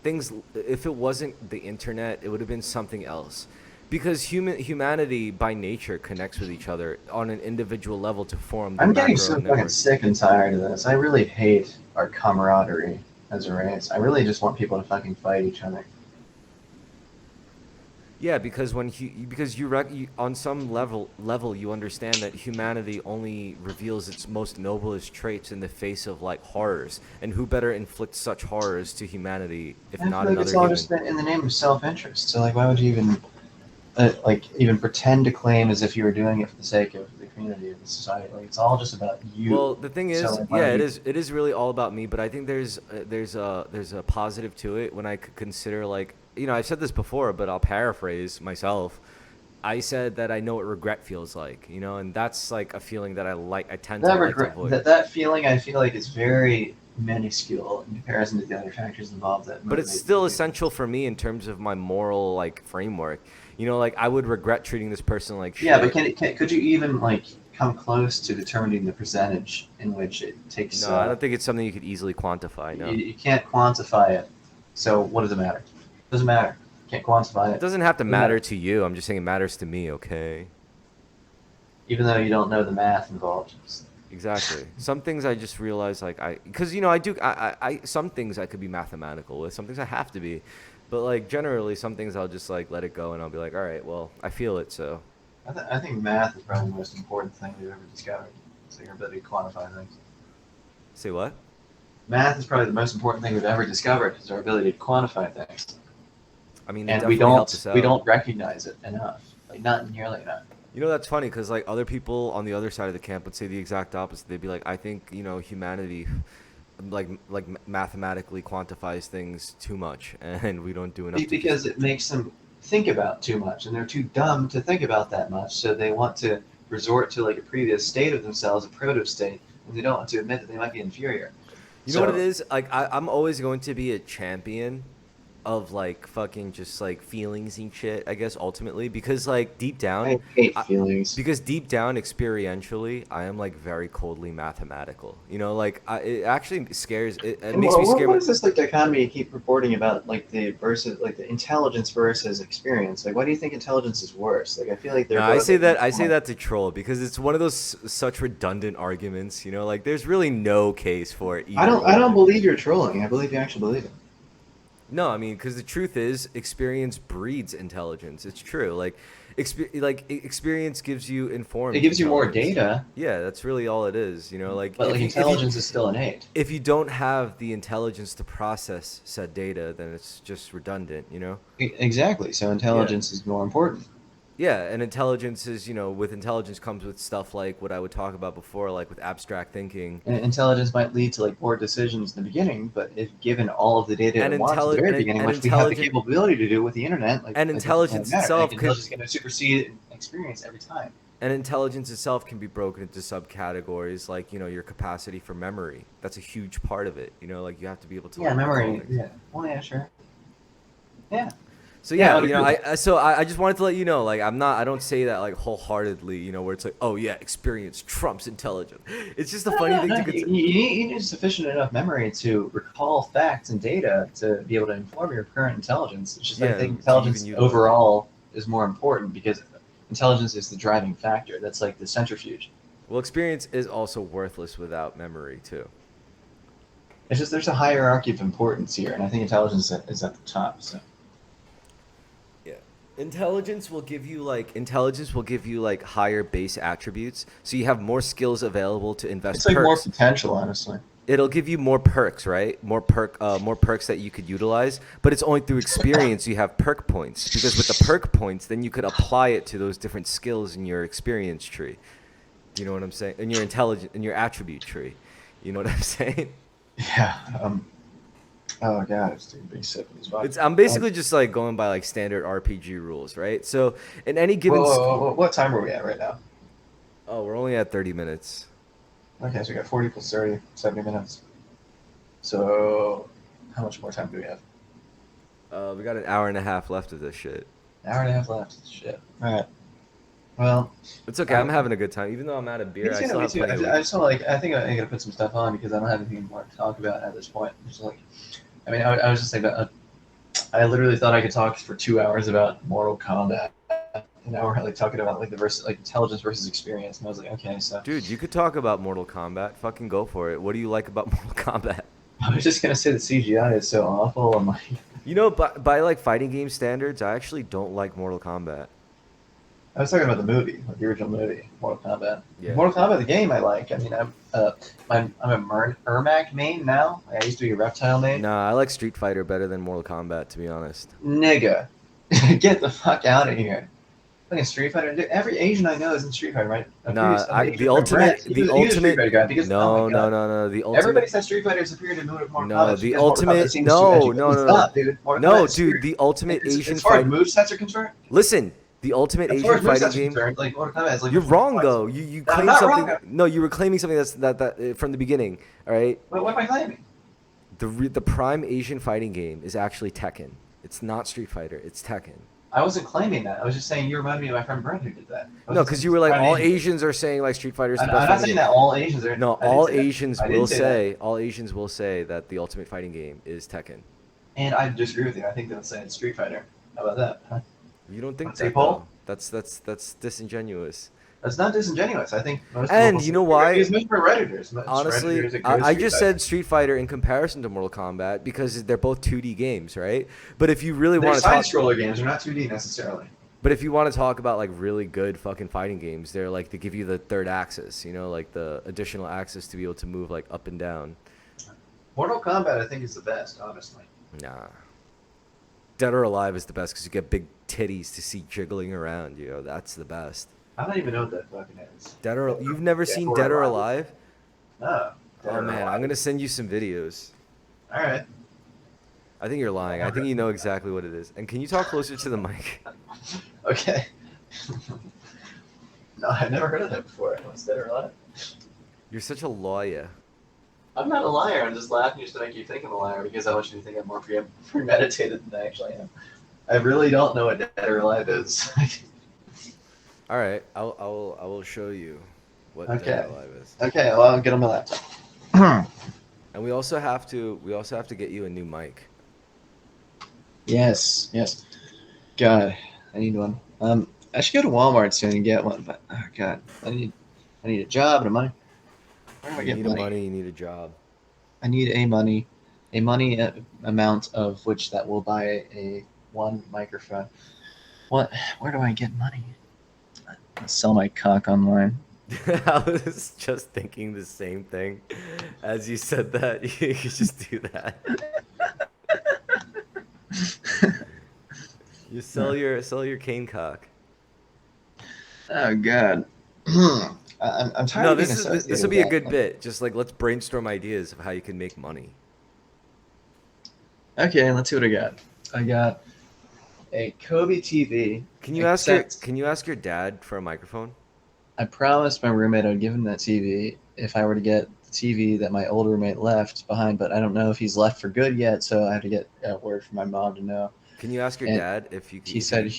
things if it wasn't the internet, it would have been something else. Because humanity by nature connects with each other on an individual level to form the I'm getting macro so fucking network. sick and tired of this. I really hate our camaraderie as a race. I really just want people to fucking fight each other. Yeah, because because you on some level you understand that humanity only reveals its most noblest traits in the face of like horrors, and who better inflicts such horrors to humanity if I not feel like it's another all human? just in the name of self-interest. So like, why would you even even pretend to claim as if you were doing it for the sake of the community of the society? Like it's all just about Well, you. the thing So is, like, why yeah, would it you? is. It is really all about me. But I think there's a positive to it when I could consider like I've said this before, but I'll paraphrase myself. I said that I know what regret feels like, and that's like a feeling that I tend to That like to regret, avoid. that feeling, I feel like is very minuscule in comparison to the other factors involved that But it's motivate you still to do things. essential for me in terms of my moral like framework. Like I would regret treating this person like Yeah, but shit. could you even like come close to determining the percentage in which it takes? No, I don't think it's something you could easily quantify. You, No, you can't quantify it. So what does it matter? Doesn't matter. Can't quantify it it. doesn't have to Doesn't matter matter. to you. I'm just saying it matters to me. Okay. Even though you don't know the math involved. Exactly. Some things I just realize like because some things I could be mathematical with, some things I have to be, but like generally some things I'll just like let it go and I'll be like, all right, well I feel it, so I think math is probably the most important thing we've ever discovered. So your ability to quantify things. say what? Math is probably the most important thing we've ever discovered is our ability to quantify things. I mean, it And definitely helped us we out. don't recognize it enough. Like not nearly enough. That's funny because like other people on the other side of the camp would say the exact opposite. They'd be like, I think humanity like mathematically quantifies things too much, and we don't do enough to just Because it makes them think about too much and they're too dumb to think about that much. So they want to resort to like a previous state of themselves, a proto state, and they don't want to admit that they might be inferior. You know what it So is? Like I'm always going to be a champion of like fucking just like feelings and shit, I guess ultimately because like deep down I hate I, feelings. because deep down experientially I am like very coldly mathematical. Like it actually it And makes me what scare. is this like dichotomy you keep reporting about, like the intelligence versus experience? Like, why do you think intelligence is worse? Like, I feel like No, they're both like I say equal. that to troll because it's one of those such redundant arguments, like there's really no case for either I don't or. believe you're trolling. I believe you actually believe it. No, I mean, because the truth is, experience breeds intelligence. It's true. Like experience gives you It informed gives you more intelligence. data, Yeah, that's really all it is. Like but like intelligence is still innate. if you don't have the intelligence to process said data, then it's just redundant. Exactly. So Yeah. intelligence is more important. Yeah, and intelligence is, with intelligence comes with stuff like what I would talk about before, like with abstract thinking. And intelligence might lead to like poor decisions in the beginning, but if given all of the data And at once at the very beginning, which we have the capability to do with the internet, like it doesn't really intelligence matter. Like itself could intelligence is going to supersede experience every time. And intelligence itself can be broken into subcategories like, your capacity for memory. That's a huge part of it. Like you have to be able to Yeah, like recall memory. things. Yeah. Well, yeah, sure. Yeah. So Yeah, yeah, I would agree with that. I just wanted to let you know, like I don't say that like wholeheartedly, where it's like, oh yeah, experience trumps intelligence. It's just a No, funny no, thing no. to You, consider. you need sufficient enough memory to recall facts and data to be able to inform your current intelligence. It's just I Yeah, think to even intelligence utilize it. overall is more important because intelligence is the driving factor. That's like the centrifuge. Well, experience is also worthless without memory too. It's just there's a hierarchy of importance here, and I think intelligence is at the top. So Yeah. Intelligence will give you like higher base attributes, so you have more skills available to it's invest like more perks. potential, honestly. It'll give you more perks, right? More perks that you could utilize. But it's only through experience you have perk points, because with the perk points, then you could apply it to those different skills in your experience tree. Do you know what I'm saying? In your attribute tree. You know what I'm saying? Yeah. Oh god, it's taking a big sip of this vodka. I'm Um, basically just like going by like standard RPG rules, right? So in any given what time are we at right now? oh, we're only at 30 minutes. Okay, so we got 40 plus 30, 70 minutes. So how much more time do we have? We got an hour and a half left of this shit. An hour and a half left. Shit. All right. Well, It's okay. I'm um, having a good time. Even though I'm out of me beer, I too. still Me have too. plenty of I week. just feel like I think I gotta put some stuff on because I don't have anything more to talk about at this point. Just like, I mean, I was just like, I literally thought I could talk for 2 hours about Mortal Kombat, and now we're like talking about like the versus like intelligence versus experience, and I was like, okay, so Dude, you could talk about Mortal Kombat. Fucking go for it. What do you like about Mortal Kombat? I was just gonna say the CGI is so awful. I'm like, By like fighting game standards, I actually don't like Mortal Kombat. I was talking about the movie, like the original movie, Mortal Kombat. Yeah. Mortal Kombat, the game, I like. I mean, I'm a Ermac main now. I used to be a Reptile main. Nah, I like Street Fighter better than Mortal Kombat, to be honest. Nigga, get the fuck out of here. Fucking Street Fighter. Dude, every Asian I know is in Street Fighter, right? A Nah, previous an the Asian friend, Brent, ultimate, the he was a Street ultimate. Fighter guy because oh my No, no, god, no, no. The everybody ultimate. says Street Fighter is superior to Mortal No, Kombat the because Mortal Kombat ultimate. seems too edgy. No, But no, it's no, no. not, dude. Mortal Kombat No, is superior. dude. The ultimate Asian As far as fighting. movesets are concerned, Listen, the ultimate as far Asian as fighting movesets are game. concerned, like Mortal Kombat is like You're the fucking wrong points. though. You I'm claimed not wrong. something. No, you were claiming something that from the beginning. All right. What am I claiming? The prime Asian fighting game is actually Tekken. It's not Street Fighter. It's Tekken. I wasn't claiming that. I was just saying you reminded me of my friend Brent who did that. I No, wasn't because saying you were it's like prime all Asian. Asians are saying like Street Fighter is the I'm best not fighting saying game. that all Asians are. No, I didn't say that. I didn't say that. all Asians will say that the ultimate fighting game is Tekken. And I disagree with you. I think they'll say it's Street Fighter. How about that? Huh? You don't think Want to take that a poll? though? That's disingenuous. That's not disingenuous. I think most people And will you say know Street Fighter why? because most are Redditors. Most Honestly, Redditors agree with I Street just Fighter. said Street Fighter in comparison to Mortal Kombat because they're both 2D games, right? But if you really They're want to side talk, scroller games. They're not 2D necessarily. but if you want to talk about like really good fucking fighting games, they're like they give you the third axis, like the additional axis to be able to move like up and down. Mortal Kombat, I think, is the best, honestly. Nah. Dead or Alive is the best because you get big titties to see jiggling around. That's the best. I don't even know what that fucking is. You've never Dead seen or Dead or Alive? Alive? No. Dead Oh or man, Alive. I'm gonna send you some videos. All right. I think you're lying. I think you know exactly what it is. And can you talk closer to the mic? Okay. No, I've never heard of that before. What's Dead or Alive? You're such a lawyer. I'm not a liar. I'm just laughing just to make you think I'm a liar because I want you to think I'm more premeditated than I actually am. I really don't know what Dead or Alive is. All right, I will show you what Okay. Dead or Alive is. Okay, well, I'll get on my laptop. And we also have to get you a new mic. Yes, yes. God, I need one. I should go to Walmart soon and get one, but oh God, I need a job and a money. Where do I You get need money? money. You need a job. I need a money amount of which that will buy a one microphone. What? Where do I get money? I'll sell my cock online. I was just thinking the same thing as you said that. You could just do that. You sell your cane cock. Oh God. I'm tired No, of being this associated will be a with good that. bit. Just like let's brainstorm ideas of how you can make money. Okay, let's see what I got. I got a Kobe TV. Can you except ask your dad for a microphone? I promised my roommate I'd give him that TV if I were to get the TV that my old roommate left behind, but I don't know if he's left for good yet, so I have to get word from my mom to know. Can you ask your And dad if you he if said you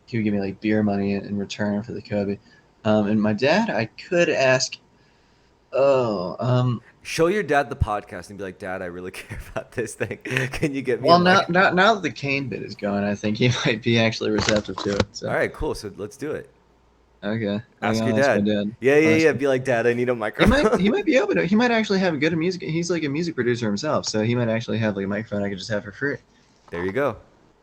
he would give me like beer money in return for the Kobe. And my dad, I could ask. Oh, show your dad the podcast and be like, Dad, I really care about this thing. Can you get me a well, now, mic? now that the Kane bit is going, I think he might be actually receptive to it. All So right, cool. So let's do it. okay, Ask your I'll ask my dad. dad. Yeah, I'll yeah, ask yeah. him. Be like, Dad, I need a He might microphone. he might be able to. He might actually have good music. He's like a music producer himself, so he might actually have like a microphone I could just have for free. There you go.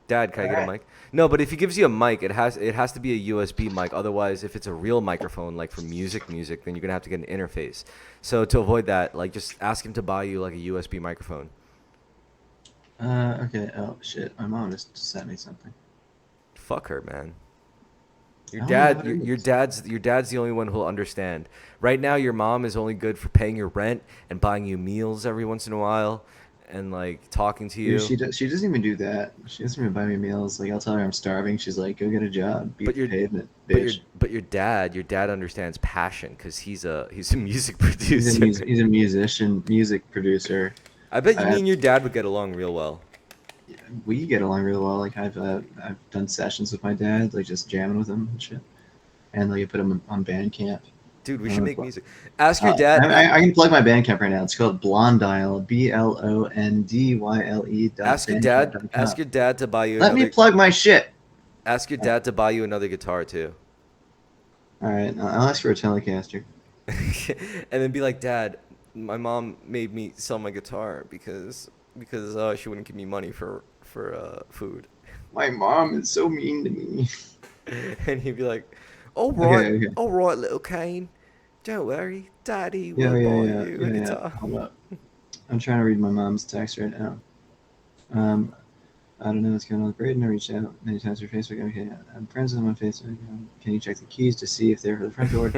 Dad, can I All get a right. mic? No, but if he gives you a mic, it has to be a USB mic. Otherwise, if it's a real microphone, like for music, then you're gonna have to get an interface. So to avoid that, like just ask him to buy you like a USB microphone. Okay. Oh shit, my mom just sent me something. Fuck her, man. Your I don't know dad, what it your is. dad's the only one who'll understand. Right now, your mom is only good for paying your rent and buying you meals every once in a while, and like talking to Dude, you. she doesn't even do that. She doesn't even buy me meals. Like I'll tell her I'm starving. She's like, "Go get a job, beat But the your pavement, but your bitch." but your dad understands passion because he's a music producer. He's a musician, music producer. I bet you me I, and your dad would get along real well. we get along real well. Like I've done sessions with my dad, like just jamming with him and shit. And like I put him on Bandcamp. Dude, we should Uh, make music. Ask your dad. I can plug my Bandcamp right now. It's called Blondyle, BLONDYLE dot bandcamp dot Ask com. your dad to buy you Let me another. plug my shit. Ask your dad to buy you another guitar too, All right, I'll ask for a Telecaster. and then be like, Dad, my mom made me sell my guitar because she wouldn't give me money for food, My mom is so mean to me. and he'd be like, Okay, okay. all right, little Cain, don't worry, Daddy Yeah, will yeah, buy yeah, you a yeah, yeah. guitar. Hold up. I'm trying to read my mom's text right now. Um, I don't know what's going on with Braden. I reached out many times through Facebook. Okay, I'm friends with him on Facebook. Can you check the keys to see if they're for the front door?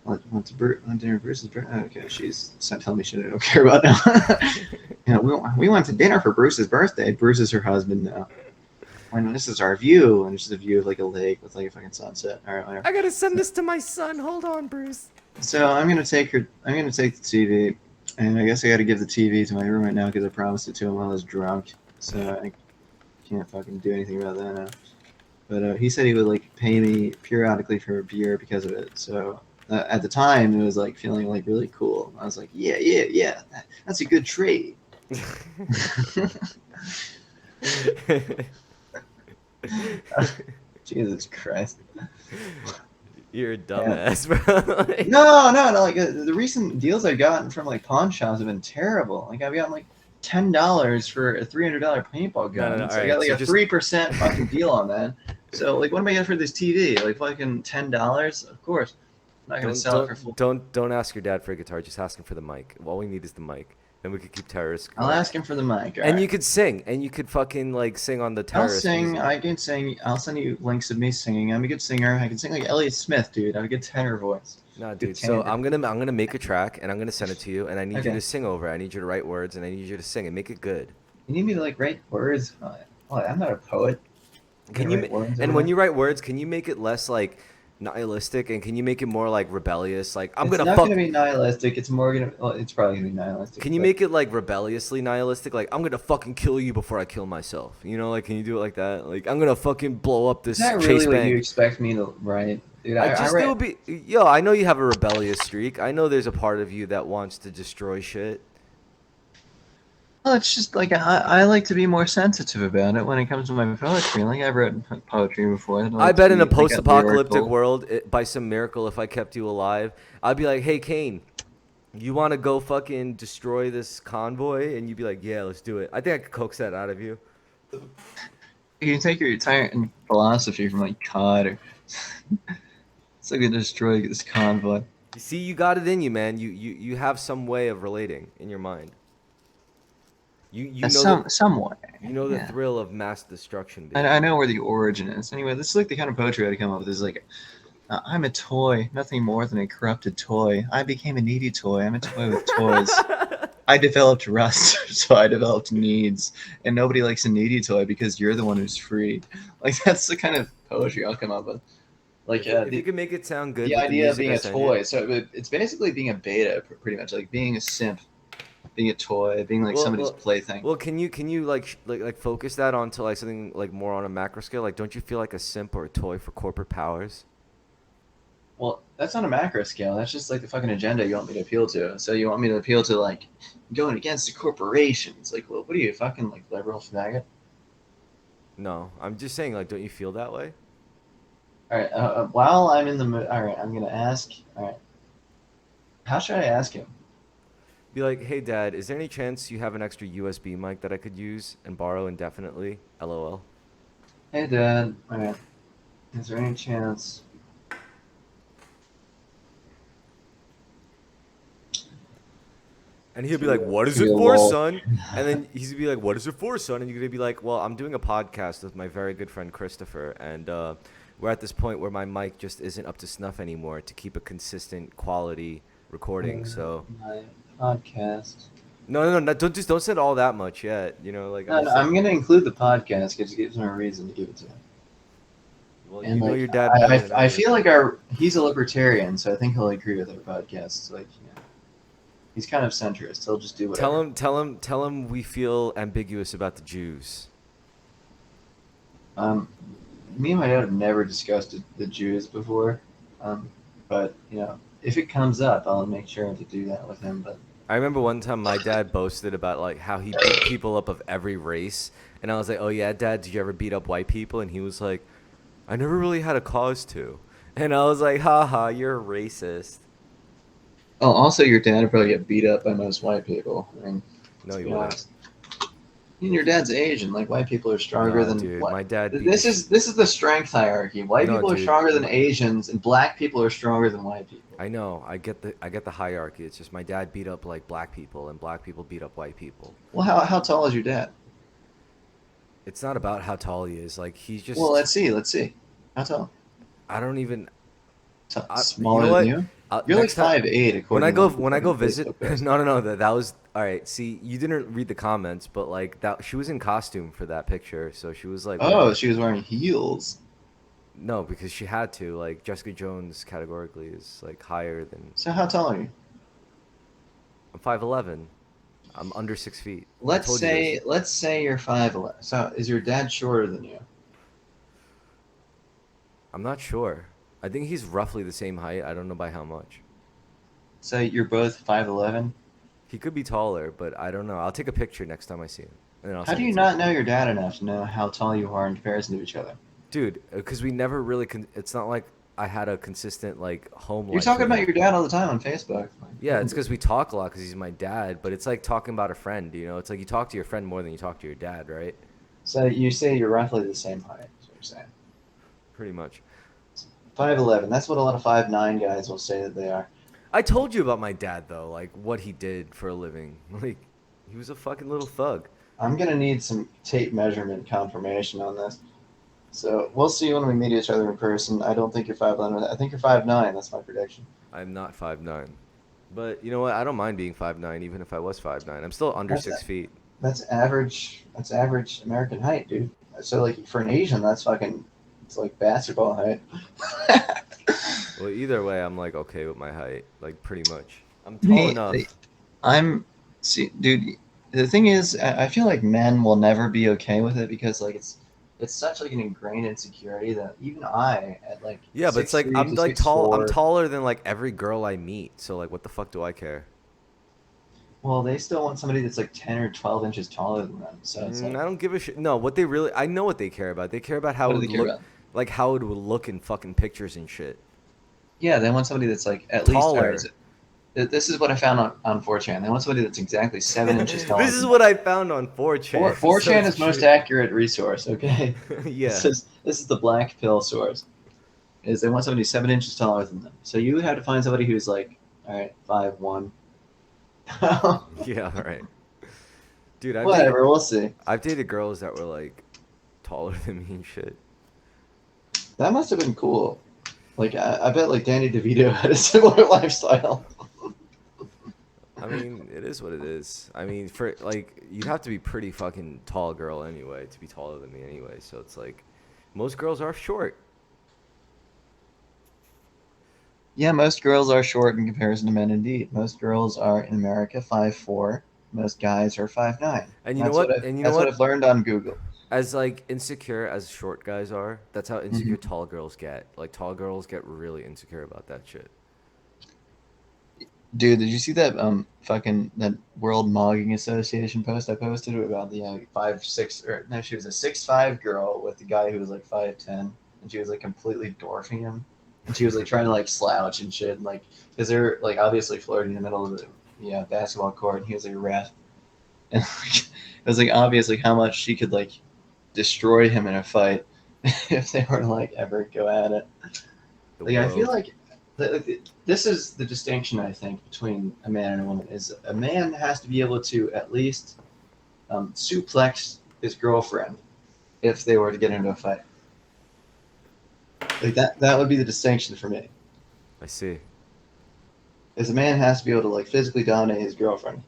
Want dinner with Bruce's birthday? Okay, she's telling me shit I don't care about now. We went to dinner for Bruce's birthday. Bruce is her husband now. When this is our view, and it's just a view of like a lake with like a fucking sunset. All right, whatever. I gotta send this to my son. Hold on, Bruce. So I'm gonna take the TV, and I guess I got to give the TV to my roommate now because I promised it to him while I was drunk. So I can't fucking do anything about that now. But he said he would like pay me periodically for a beer because of it. So at the time, it was like feeling like really cool. I was like, yeah, yeah, yeah, that's a good trade. Jesus Christ. You're a Yeah. dumbass, bro. Like, No. Like the recent deals I've gotten from like pawn shops have been terrible. Like I've gotten like $10 for a $300 paintball gun. no. All So I right, got like so a just 3% fucking deal on that. So like, what am I getting for this TV? Like fucking $10? Of course, I'm not gonna don't sell it for full. don't ask your dad for a guitar. Just ask him for the mic. All we need is the mic. Then we could keep Terrorisk I'll going. ask him for the mic. All And right. you could sing, and you could fucking like sing on the I'll Terrorist sing. music. I can sing. I'll send you links of me singing. I'm a good singer. I can sing like Elliott Smith, dude. I have a good tenor voice. No, Good dude. So timbre. I'm gonna make a track, and I'm gonna send it to you, and I need you Okay. to sing over it. I need you to write words, and I need you to sing and make it good. You need me to like write words? I'm not a poet. I'm Can gonna you? write words And over when that? you write words, can you make it less like nihilistic, and can you make it more like rebellious? Like I'm It's gonna not fuck. gonna be nihilistic. It's more gonna. Well, it's probably gonna be nihilistic. Can you But make it like rebelliously nihilistic? Like I'm gonna fucking kill you before I kill myself. You know, like can you do it like that? Like I'm gonna fucking blow up is this that Chase really what you Bank. expect me to write, dude? I I just it write. would be yo. I know you have a rebellious streak. I know there's a part of you that wants to destroy shit. Well, it's just like I like to be more sensitive about it when it comes to my poetry. Like I've written poetry before. I'd I like to bet in a be like post-apocalyptic lyrical. world, by some miracle, if I kept you alive, I'd be like, "Hey, Kane, you want to go fucking destroy this convoy?" And you'd be like, "Yeah, let's do it." I think I could coax that out of you. You can take your entire philosophy from like COD or it's like to destroy this convoy. You see, you got it in you, man. You have some way of relating in your mind. You know Somewhat. you know the Yeah. thrill of mass destruction, I baby. know where the origin is. Anyway, this is like the kind of poetry I'd come up with. Is like, I'm a toy, nothing more than a corrupted toy. I became a needy toy. I'm a toy with toys. I developed rust, so I developed needs. And nobody likes a needy toy because you're the one who's free. Like, that's the kind of poetry I'll come up with. Like, If you could make it sound good the with the idea of music being I a send you. toy. So it's basically being a beta, pretty much, like being a simp. being a toy, being like Well, somebody's well, plaything. well. Can you like like focus that onto like something like more on a macro scale? Like, don't you feel like a simp or a toy for corporate powers? Well, that's on a macro scale. That's just like the fucking agenda you want me to appeal to. So you want me to appeal to like going against the corporations? Like, what are you fucking like liberal faggot? No, I'm just saying. Like, don't you feel that way? All right. While I'm in the mood, all right, I'm gonna ask. All right, how should I ask him? Be like, hey, Dad, is there any chance you have an extra USB mic that I could use and borrow indefinitely? LOL. Hey, Dad. All right. Is there any chance? And he'll be like, "What is To be it a for, lol. son?" And then he's gonna be like, "What is it for, son?" And you're gonna be like, "Well, I'm doing a podcast with my very good friend Christopher, and we're at this point where my mic just isn't up to snuff anymore to keep a consistent quality recording. So My podcast. no, don't send all that much yet. You know, like I'm No, no, just like, I'm gonna include the podcast because it gives him a reason to give it to him. well, And you know like, your dad better than I I do. feel like he's a libertarian, so I think he'll agree with our podcast. Like, he's kind of centrist. He'll just do whatever. Tell him we feel ambiguous about the Jews. Um, Me and my dad have never discussed the Jews before, but if it comes up, I'll make sure to do that with him. But I remember one time my dad boasted about like how he beat people up of every race, and I was like, "Oh yeah, Dad, did you ever beat up white people?" And he was like, "I never really had a cause to," and I was like, "Haha, you're a racist." oh, also, your dad would probably get beat up by most white people. I mean, No, to he be wouldn't. honest. And your dad's Asian. Like white people are stronger Nah, than dude, what? my dad beat the This sh- is this is the strength hierarchy. White No, people are dude, stronger than Asians, and black people are stronger than white people. I know, I get the hierarchy. It's just my dad beat up like black people, and black people beat up white people. Well, how tall is your dad? It's not about how tall he is. Like he's Well, just, let's see. Let's see. How tall? I don't even. You know Smaller than what? you? You're like Next time 5'8", according to like the when I go fucking visit, Facebook post. no, that was all right. See, you didn't read the comments, but like that, she was in costume for that picture, so she was like Oh, wearing she was wearing heels. no because she had to. Like Jessica Jones categorically is like higher than So how tall are you? I'm 5'11". I'm under 6 feet. I Let's told you this. say let's say you're 5'11". So is your dad shorter than you? I'm not sure. I think he's roughly the same height. I don't know by how much. So you're both 5'11". He could be taller, but I don't know. I'll take a picture next time I see him, and then I'll How do send you it to you. not know your dad enough to know how tall you are in comparison to each other? Dude, because we never really it's not like I had a consistent like home You're life talking with about him. your dad all the time on Facebook. Yeah, it's because we talk a lot because he's my dad, but it's like talking about a friend, you know? It's like you talk to your friend more than you talk to your dad, right? So you say you're roughly the same height. Is what you're saying. Pretty much. 5'11". That's what a lot of 5'9" guys will say that they are. I told you about my dad, though, like what he did for a living. Like, he was a fucking little thug. I'm gonna need some tape measurement confirmation on this. So we'll see when we meet each other in person. I don't think you're 5'11". I think you're 5'9". That's my prediction. I'm not 5'9". But you know what? I don't mind being 5'9", even if I was 5'9". I'm still under That's 6 feet. that's average. That's average American height, dude. So like for an Asian, that's fucking. It's like basketball height. Well, either way, I'm like okay with my height, like pretty much. I'm tall Me, enough. I'm see, dude. The thing is, I feel like men will never be okay with it because like it's such like an ingrained insecurity that even I at like Yeah, but it's six like three I'm to like six tall. I'm four. taller than like every girl I meet. So like, what the fuck do I care? Well, they still want somebody that's like 10 or 12 inches taller than them. So it's like, I don't give a shit. No, what they really, I know what they care about. They care about how what it do they would care look, about? like how it would look in fucking pictures and shit. Yeah, they want somebody that's like at least. All right, Taller. this is what I found on 4chan. They want somebody that's exactly 7 inches taller This is than what them. I found on 4chan. So 4chan it's is most true. accurate resource. Okay, Yeah. this is the black pill source. Is they want somebody 7 inches taller than them. So you would have to find somebody who's like, all right, 5'1". Yeah. All right. Dude, Whatever, we'll see. I've dated girls that were like taller than me and shit. That must have been cool. Like I bet like Danny DeVito had a similar lifestyle. I mean, it is what it is. I mean, for like, you'd have to be pretty fucking tall girl anyway to be taller than me anyway. So it's like, most girls are short. Yeah, most girls are short in comparison to men. Indeed, most girls are in America 5'4". most guys are 5'9". And you know That's what what? And you know that's what what? I've learned on Google. As like insecure as short guys are, that's how insecure Hmm. tall girls get. Like tall girls get really insecure about that shit. Dude, did you see that fucking that World Mogging Association post I posted about the 5'6", or no, she was a 6'5" girl with the guy who was like 5'10", and she was like completely dwarfing him, and she was like trying to like slouch and shit, and, like because they're like obviously flirting in the middle of the basketball court, and he was like a ref, and like, it was like obviously how much she could like destroy him in a fight if they were to like ever go at it. The Like I feel world. like this is the distinction I think between a man and a woman is a man has to be able to at least suplex his girlfriend if they were to get into a fight. Like that would be the distinction for me. I see. Is a man has to be able to like physically dominate his girlfriend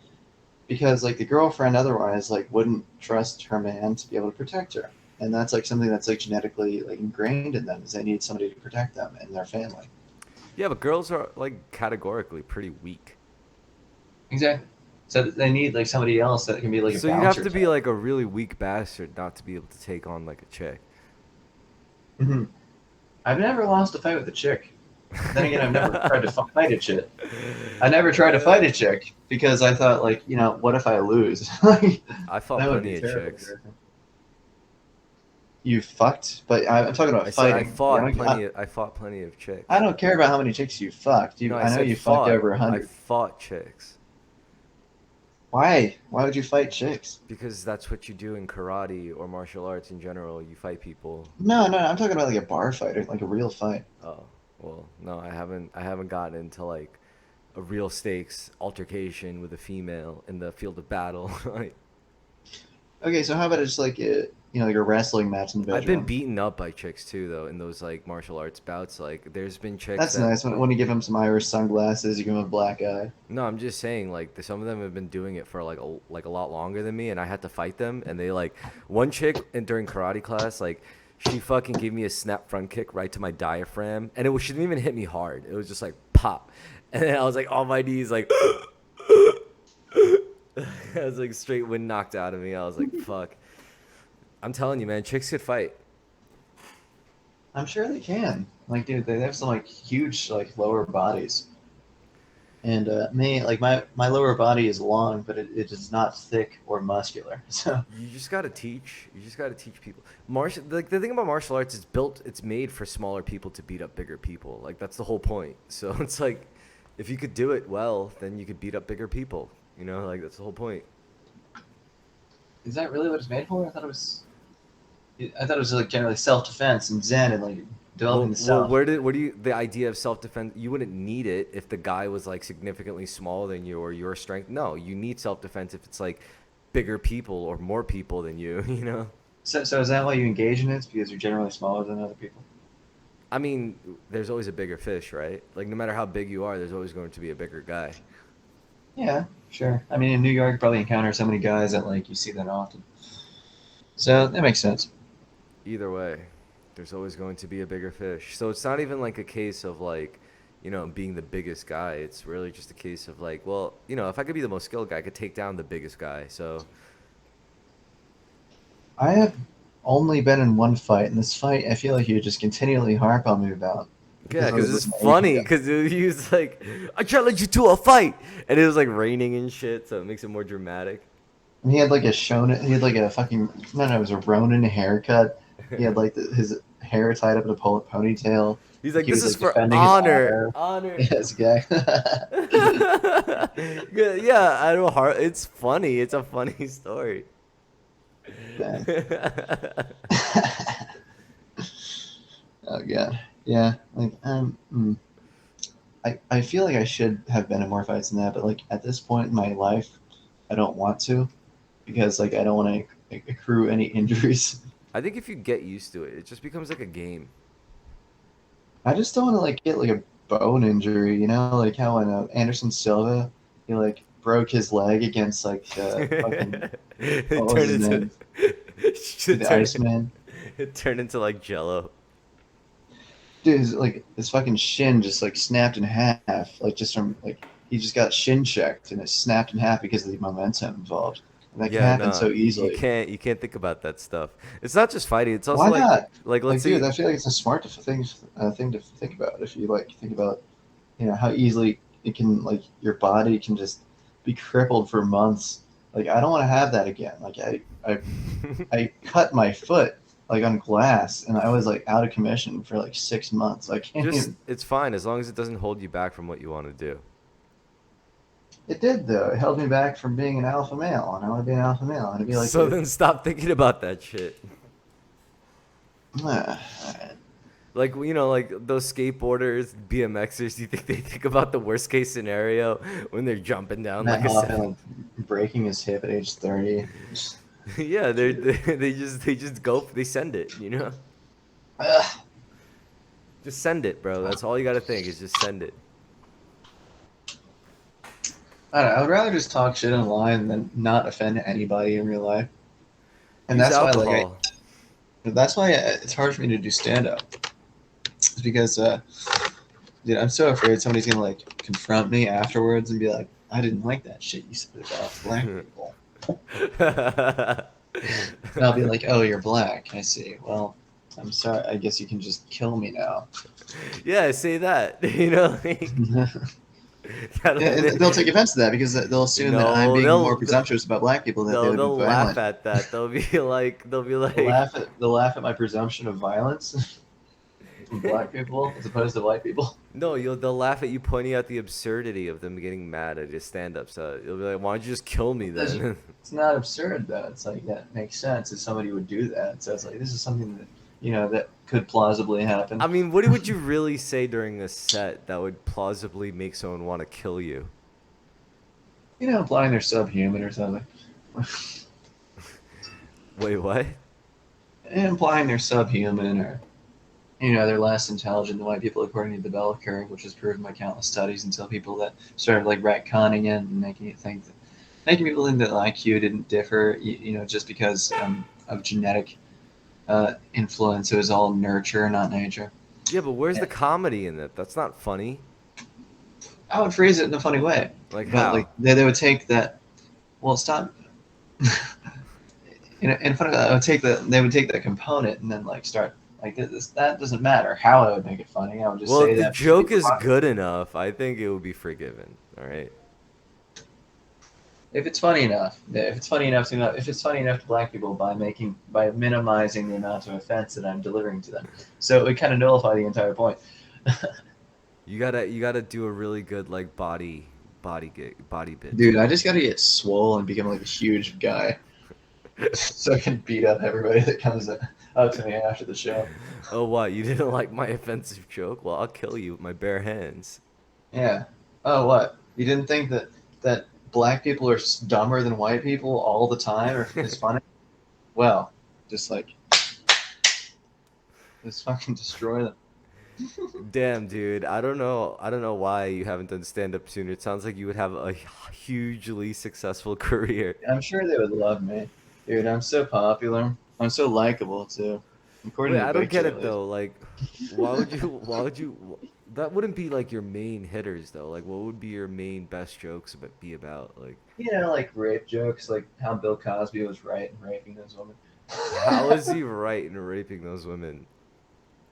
because like the girlfriend otherwise like wouldn't trust her man to be able to protect her. And that's like something that's like genetically like ingrained in them is they need somebody to protect them and their family. Yeah, but girls are like categorically pretty weak. Exactly. So they need like somebody else that can be like a So you'd have bouncer to be type. like a really weak bastard not to be able to take on like a chick. Hmm. I've never lost a fight with a chick. Then again, I've never tried to fight a chick. I never tried to fight a chick because I thought, like, what if I lose? Like, I fought that would be plenty of terribly chicks. embarrassing. You fucked, but I'm talking about I said fighting. I fought plenty of I chicks. don't care about how many chicks you fucked. No, I I know said you fucked fought. over a I hundred. fought chicks Why? Why would you fight chicks? because that's what you do in karate or martial arts in general. You fight people. No, no, I'm talking about like a bar fight, like a real fight. Oh, well, no, I haven't gotten into like a real stakes altercation with a female in the field of battle. Like, Okay, so how about just like like a wrestling match in the I've been bedroom? beaten up by chicks too, though, in those like martial arts bouts. Like, there's been chicks That's that. nice. When you give him some Irish sunglasses, you give him a black eye. No, I'm just saying, like, some of them have been doing it for like a lot longer than me, and I had to fight them. And they like one chick during karate class, like, she fucking gave me a snap front kick right to my diaphragm, and she didn't even hit me hard. It was just like pop, and then I was like on my knees, like, I was like straight wind knocked out of me. I was like, fuck. I'm telling you, man, chicks could fight. I'm sure they can. Like, dude, they have some like huge like lower bodies, and me like my lower body is long, but it is not thick or muscular. So You just gotta teach. You just gotta teach people. Like the thing about martial arts is it's made for smaller people to beat up bigger people. Like that's the whole point. So it's like, if you could do it well, then you could beat up bigger people. You know, like that's the whole point. is that really what it's made for? I thought it was like generally self defense and Zen and like developing the Well, self. where do you the idea of self defense? You wouldn't need it if the guy was like significantly smaller than you or your strength. No, you need self defense if it's like bigger people or more people than you. You know. So is that why you engage in it? It's because you're generally smaller than other people. I mean, there's always a bigger fish, right? Like no matter how big you are, there's always going to be a bigger guy. Yeah, sure. I mean, in New York, you probably encounter so many guys that like you see that often. So that makes sense. Either way, there's always going to be a bigger fish. So it's not even like a case of like, being the biggest guy. It's really just a case of like, well, if I could be the most skilled guy, I could take down the biggest guy. So I have only been in one fight, and this fight I feel like you just continually harp on me about yeah, because I because was it's with an Asian funny. guy. Because he was like, I challenge you to a fight, and it was like raining and shit, so it makes it more dramatic. And he had like a shonen. He had like a fucking no, it was a Ronin haircut. He had like his hair tied up in a ponytail. He's Like like, he this was is like for defending his honor, honor. honor. Yes, guy. Yeah, I don't. It's funny. It's a funny story. Man. Oh god. Yeah. Like I feel like I should have been in more fights than that, but like at this point in my life, I don't want to because like I don't want to accrue any injuries. I think if you get used to it, it just becomes like a game. I just don't want to like get like a bone injury, like how when Anderson Silva, he like broke his leg against like fucking what it was turned his into name, it the turned Iceman. it turned into like Jello. Dude, his fucking shin just like snapped in half, like just from like he just got shin checked and it snapped in half because of the momentum involved. And that can Yeah, happen no, so you easily. can't think about that stuff. It's not just fighting. It's also Why not? like let's Like, dude, say I feel like it's a smart thing to think about. If you like think about, how easily it can, like, your body can just be crippled for months. Like, I don't want to have that again. Like, I cut my foot like on glass, and I was like out of commission for like 6 months. I can't just even. it's fine as long as it doesn't hold you back from what you want to do. It did though. It held me back from being an alpha male, and I want to be an alpha male. I want to be like So the. then stop thinking about that shit. Alright. Like like those skateboarders, BMXers. You think they think about the worst case scenario when they're jumping down Matt like a Hoffman seven? like breaking his hip at age 30. Yeah, Dude. they just go they send it. Ugh. Just send it, bro. That's all you got to think is just send it. I don't know. I would rather just talk shit online than not offend anybody in real life. And Use that's why, like, alcohol. it's hard for me to do stand up. It's because, dude, I'm so afraid somebody's gonna like confront me afterwards and be like, "I didn't like that shit you said about black people," and I'll be like, "Oh, you're black. I see. Well, I'm sorry. I guess you can just kill me now." Yeah, say that. Like, And they'll take offense to that because they'll assume that I'm no, being more presumptuous about black people, that they no, would be they'll laugh violent. at that. They'll be They'll like, laugh at my presumption of violence from black people as opposed to white people. no, they'll laugh at you pointing out the absurdity of them getting mad at your stand-up. So you'll be like, why don't you just kill me then? It's not absurd though. It's like that makes sense if somebody would do that. So it's like this is something that that could plausibly happen. I mean, what would you really say during a set that would plausibly make someone want to kill you? Implying they're subhuman or something. Wait, what? Implying they're subhuman, or they're less intelligent than white people according to the bell curve, which is proven by countless studies until people that started like retconning it and making people think that IQ didn't differ, just because of genetic influence. It was all nurture, not nature. Yeah, but where's And the comedy in it? That's not funny. I would phrase it in a funny way, Like but like how? they would take that. Well, stop. In front of that, they would take that component and then like start like this. That doesn't matter how I would make it funny. I would just Well, say if the that because joke people is want it. good enough, I think it would be forgiven. All right. If it's funny enough, if it's funny enough to black people by minimizing the amount of offense that I'm delivering to them, so it would kind of nullify the entire point. You gotta do a really good like body bit Dude, too. I just gotta get swole and become like a huge guy, so I can beat up everybody that comes up to me after the show. Oh, what? You didn't like my offensive joke? Well, I'll kill you with my bare hands. Yeah. Oh, what? You didn't think that black people are dumber than white people all the time, or is funny? Well, just like just fucking destroy them. Damn, dude. I don't know. I don't know why you haven't done stand up sooner. It sounds like you would have a hugely successful career. I'm sure they would love me, dude. I'm so popular. I'm so likable too, according Wait, to the I don't get picture at it least. though. Like, why would you? That wouldn't be like your main hitters though. Like, what would be your main best jokes be about? Like, Like rape jokes, like how Bill Cosby was right in raping those women. how is he right in raping those women?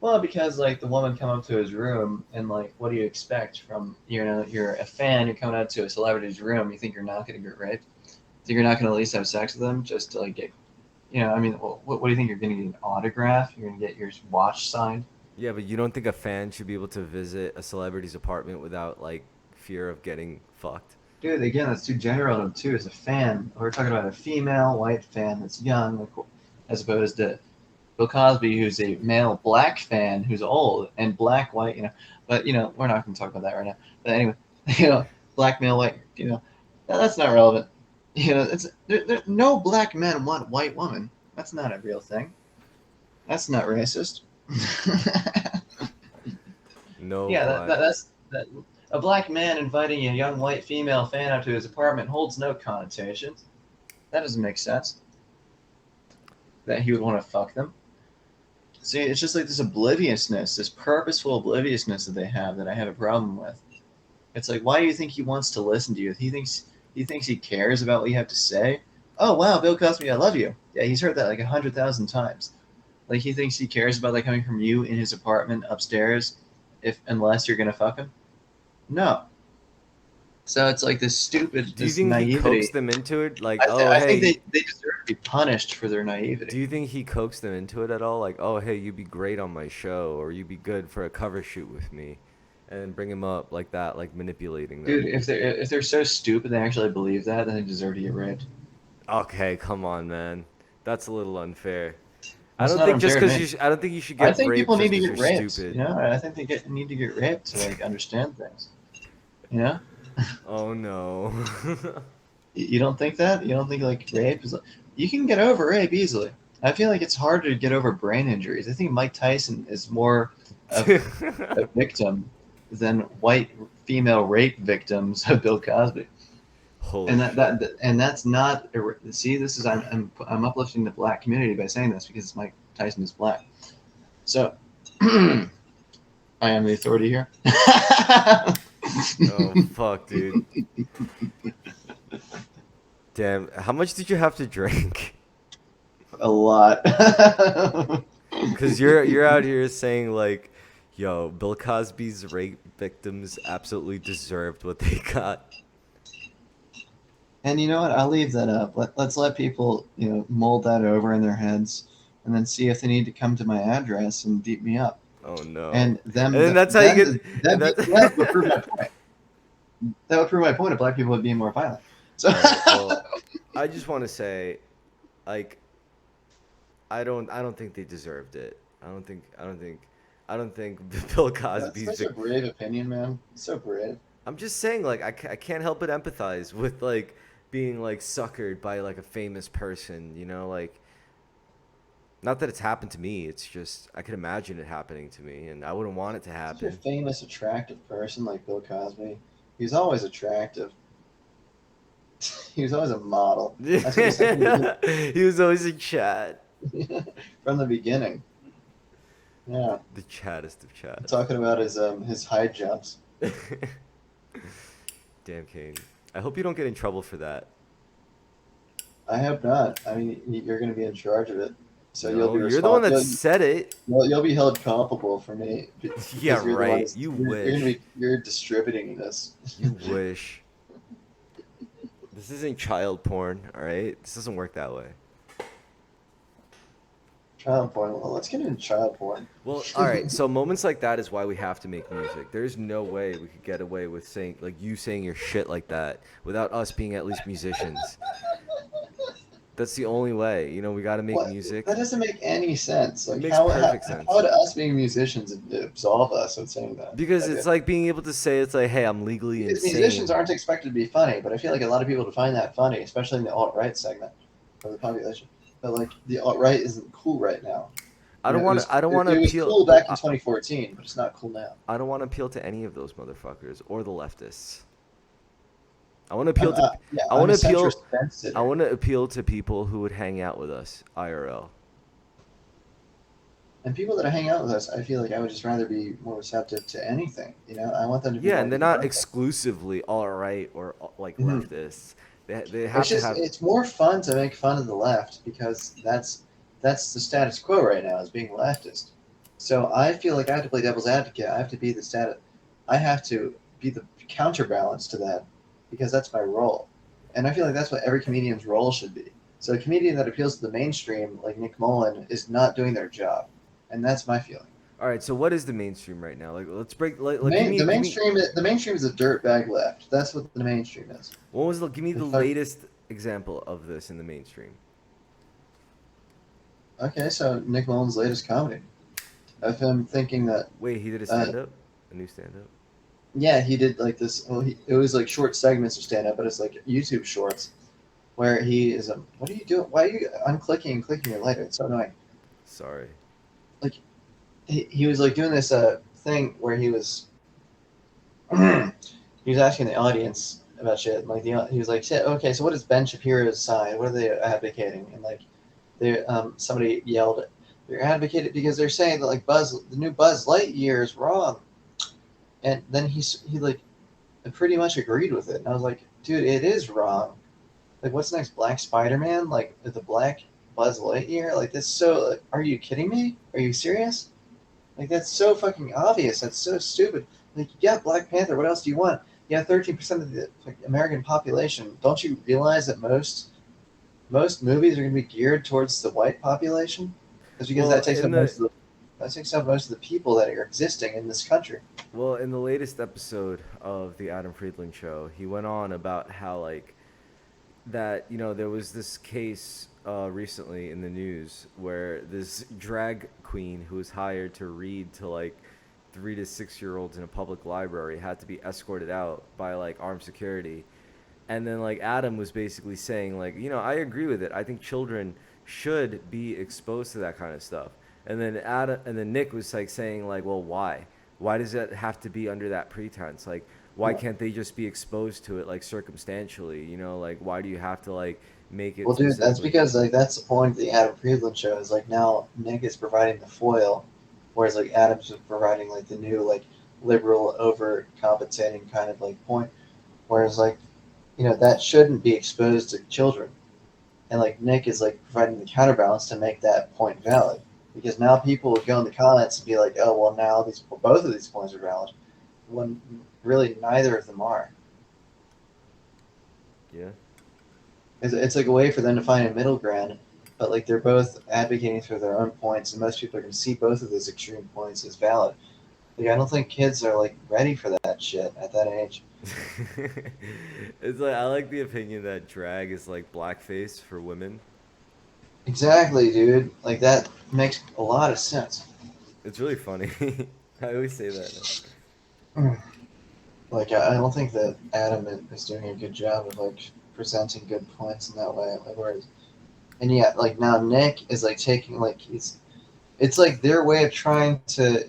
Well, because like the woman come up to his room and like, what do you expect from you're a fan, you're coming out to a celebrity's room, you think you're not going to get raped? Think you're not going to at least have sex with them just to like get, I mean, what do you think you're going to get an autograph? You're going to get your watch signed? Yeah, but you don't think a fan should be able to visit a celebrity's apartment without like fear of getting fucked? Dude, again, that's too general too. As a fan, we're talking about a female white fan that's young, as opposed to Bill Cosby, who's a male black fan who's old and black white. But we're not going to talk about that right now. But anyway, black male white. That's not relevant. It's no black men want white woman. That's not a real thing. That's not racist. No Yeah, black. that's that. A black man inviting a young white female fan up to his apartment holds no connotations. That doesn't make sense. That he would want to fuck them. See, it's just like this obliviousness, this purposeful obliviousness that they have that I have a problem with. It's like, why do you think he wants to listen to you? He thinks he cares about what you have to say. Oh wow, Bill Cosby, I love you. Yeah, he's heard that like 100,000 times. Like he thinks he cares about that coming from you in his apartment upstairs, if unless you're gonna fuck him. No. So it's like Do you this think he coaxed naivety. them into it? Like, oh, I think hey, they deserve to be punished for their do naivety. you think he coaxed them into it at all? Like, oh, hey, you'd be great on my show, or you'd be good for a cover shoot with me, and bring him up like that, like manipulating Dude, them. if they're so stupid they actually believe that, then they deserve to get raped. Okay, come on, man. That's a little unfair. I That's don't not think just unfair to because me. I don't think you should I get think raped people need just to because get you're raped. stupid. You know, I think need to get raped to like understand things. You know, Oh no. you don't think that? You don't think like rape is? You can get over rape easily. I feel like it's harder to get over brain injuries. I think Mike Tyson is more of a victim than white female rape victims of Bill Cosby. Holy And shit. and that's not see, this is I'm uplifting the black community by saying this because Mike Tyson is black. So I am the authority here. Oh fuck, dude. Damn. How much did you have to drink? A lot. Cause you're out here saying like, yo, Bill Cosby's rape victims absolutely deserved what they got. And you know what? I'll leave that up. Let's let people, mold that over in their heads, and then see if they need to come to my address and beat me up. Oh no. And them, And then that's how you then get. them And that's. beating me up would prove my point. That would prove my point if black people would be more violent. So All right. Well, I just want to say, like, I don't think they deserved it. I don't think Bill that's Cosby's such a brave opinion, man. So brave. I'm just saying, like, I can't help but empathize with, like, being, like, suckered by, like, a famous person, you know? Like, not that it's happened to me. It's just, I could imagine it happening to me, and I wouldn't want it to Such a happen. famous, attractive person like Bill Cosby. He's always attractive. He was always a model. That's what he said He was always in chat. from the beginning. Yeah, The chattest of chats. talking about his high jumps. Damn, Cain. I hope you don't get in trouble for that. I hope not. I mean, you're going to be in charge of it, so you'll No, be you're the one that responsible. said it. You'll be held culpable for me Yeah, because you're the one right. who's You you're going to wish. be you're distributing this. You wish. This isn't child porn, all right? This doesn't work that way. Child porn. Well, let's get into child porn. Well, all right. So moments like that is why we have to make music. There's no way we could get away with saying like you saying your shit like that without us being at least musicians. That's the only way. You know, we got to make What? That music. doesn't make any sense. It Like makes perfect how sense. would us being musicians absolve us of saying that? Because Okay. it's like being able to say it's like, "Hey, I'm legally Because musicians insane." aren't expected to be funny, but I feel like a lot of people define that funny, especially in the alt right segment of the population. But like the alt right isn't cool right now. I don't It want was to I don't want to it was appeal cool back in 2014, but it's not cool now. I don't want to appeal to any of those motherfuckers or the leftists. I want to appeal to Yeah, I I'm want a to appeal centrist fence I sitter. want to appeal to people who would hang out with us IRL. And people that hang out with us, I feel like I would just rather be more receptive to anything. I want them to be Yeah, more and they're not universal. exclusively all right or like Mhm. leftists. They It's have to just have. it's more fun to make fun of the left because that's the status quo right now is being leftist. So I feel like I have to play devil's advocate. I have to be the status. I have to be the counterbalance to that because that's my role, and I feel like that's what every comedian's role should be. So a comedian that appeals to the mainstream, like Nick Mullen, is not doing their job, and that's my feeling. All right, so what is the mainstream right now? Like, let's break. Like give me The give me. mainstream is a dirtbag left. That's what the mainstream is. What was the? Give me The the fuck. latest example of this in the mainstream. Okay, so Nick Mullen's latest comedy of him thinking that Wait, he did a uh, stand up, a new stand up. yeah, he did like this. Well, it was like short segments of stand up, but it's like YouTube shorts where he is. What are you doing? Why are you unclicking and clicking your lighter? It's so annoying. Sorry. Like he was like doing this thing where he was he was asking the audience about shit. And, like he was like, shit, okay, so what is Ben Shapiro's side? What are they advocating? And like they somebody yelled, they're advocating because they're saying that like the new Buzz Lightyear is wrong. And then he like pretty much agreed with it. And I was like, dude, it is wrong. Like, what's next? Black Spider Man? Like the black Buzz Lightyear? Like that's so. Like, are you kidding me? Are you serious? Like that's so fucking obvious. That's so stupid. Like you got Black Panther. What else do you want? You have 13% of the like, American population. Don't you realize that most movies are going to be geared towards the white population? That's because Well, that takes up most of the that takes up most of the people that are existing in this country. in the latest episode of the Adam Friedland show, he went on about how like that there was this case recently in the news where this drag queen who was hired to read to like 3 to 6 year olds in a public library had to be escorted out by like armed security. And then like Adam was basically saying like, I agree with it. I think children should be exposed to that kind of stuff. And then Nick was like saying like, well, why does it have to be under that pretense? Like, why can't they just be exposed to it like circumstantially? Like, why do you have to like make it Well, dude, that's specifically? because like that's the point of the Adam Friedland show is like now Nick is providing the foil, whereas like Adam's just providing like the new like liberal overcompensating kind of like point. Whereas like that shouldn't be exposed to children, and like Nick is like providing the counterbalance to make that point valid. Because now people will go in the comments and be like, oh well, now these both of these points are valid, when really neither of them are. Yeah. It's like a way for them to find a middle ground, but like they're both advocating for their own points, and most people are going to see both of those extreme points as valid. Like I don't think kids are like ready for that shit at that age. It's like I like the opinion that drag is like blackface for women. Exactly, dude. Like that makes a lot of sense. It's really funny. I always say that now. Like I don't think that Adam is doing a good job of like presenting good points in that way. Like whereas, and yet like now Nick is like taking like he's it's like their way of trying to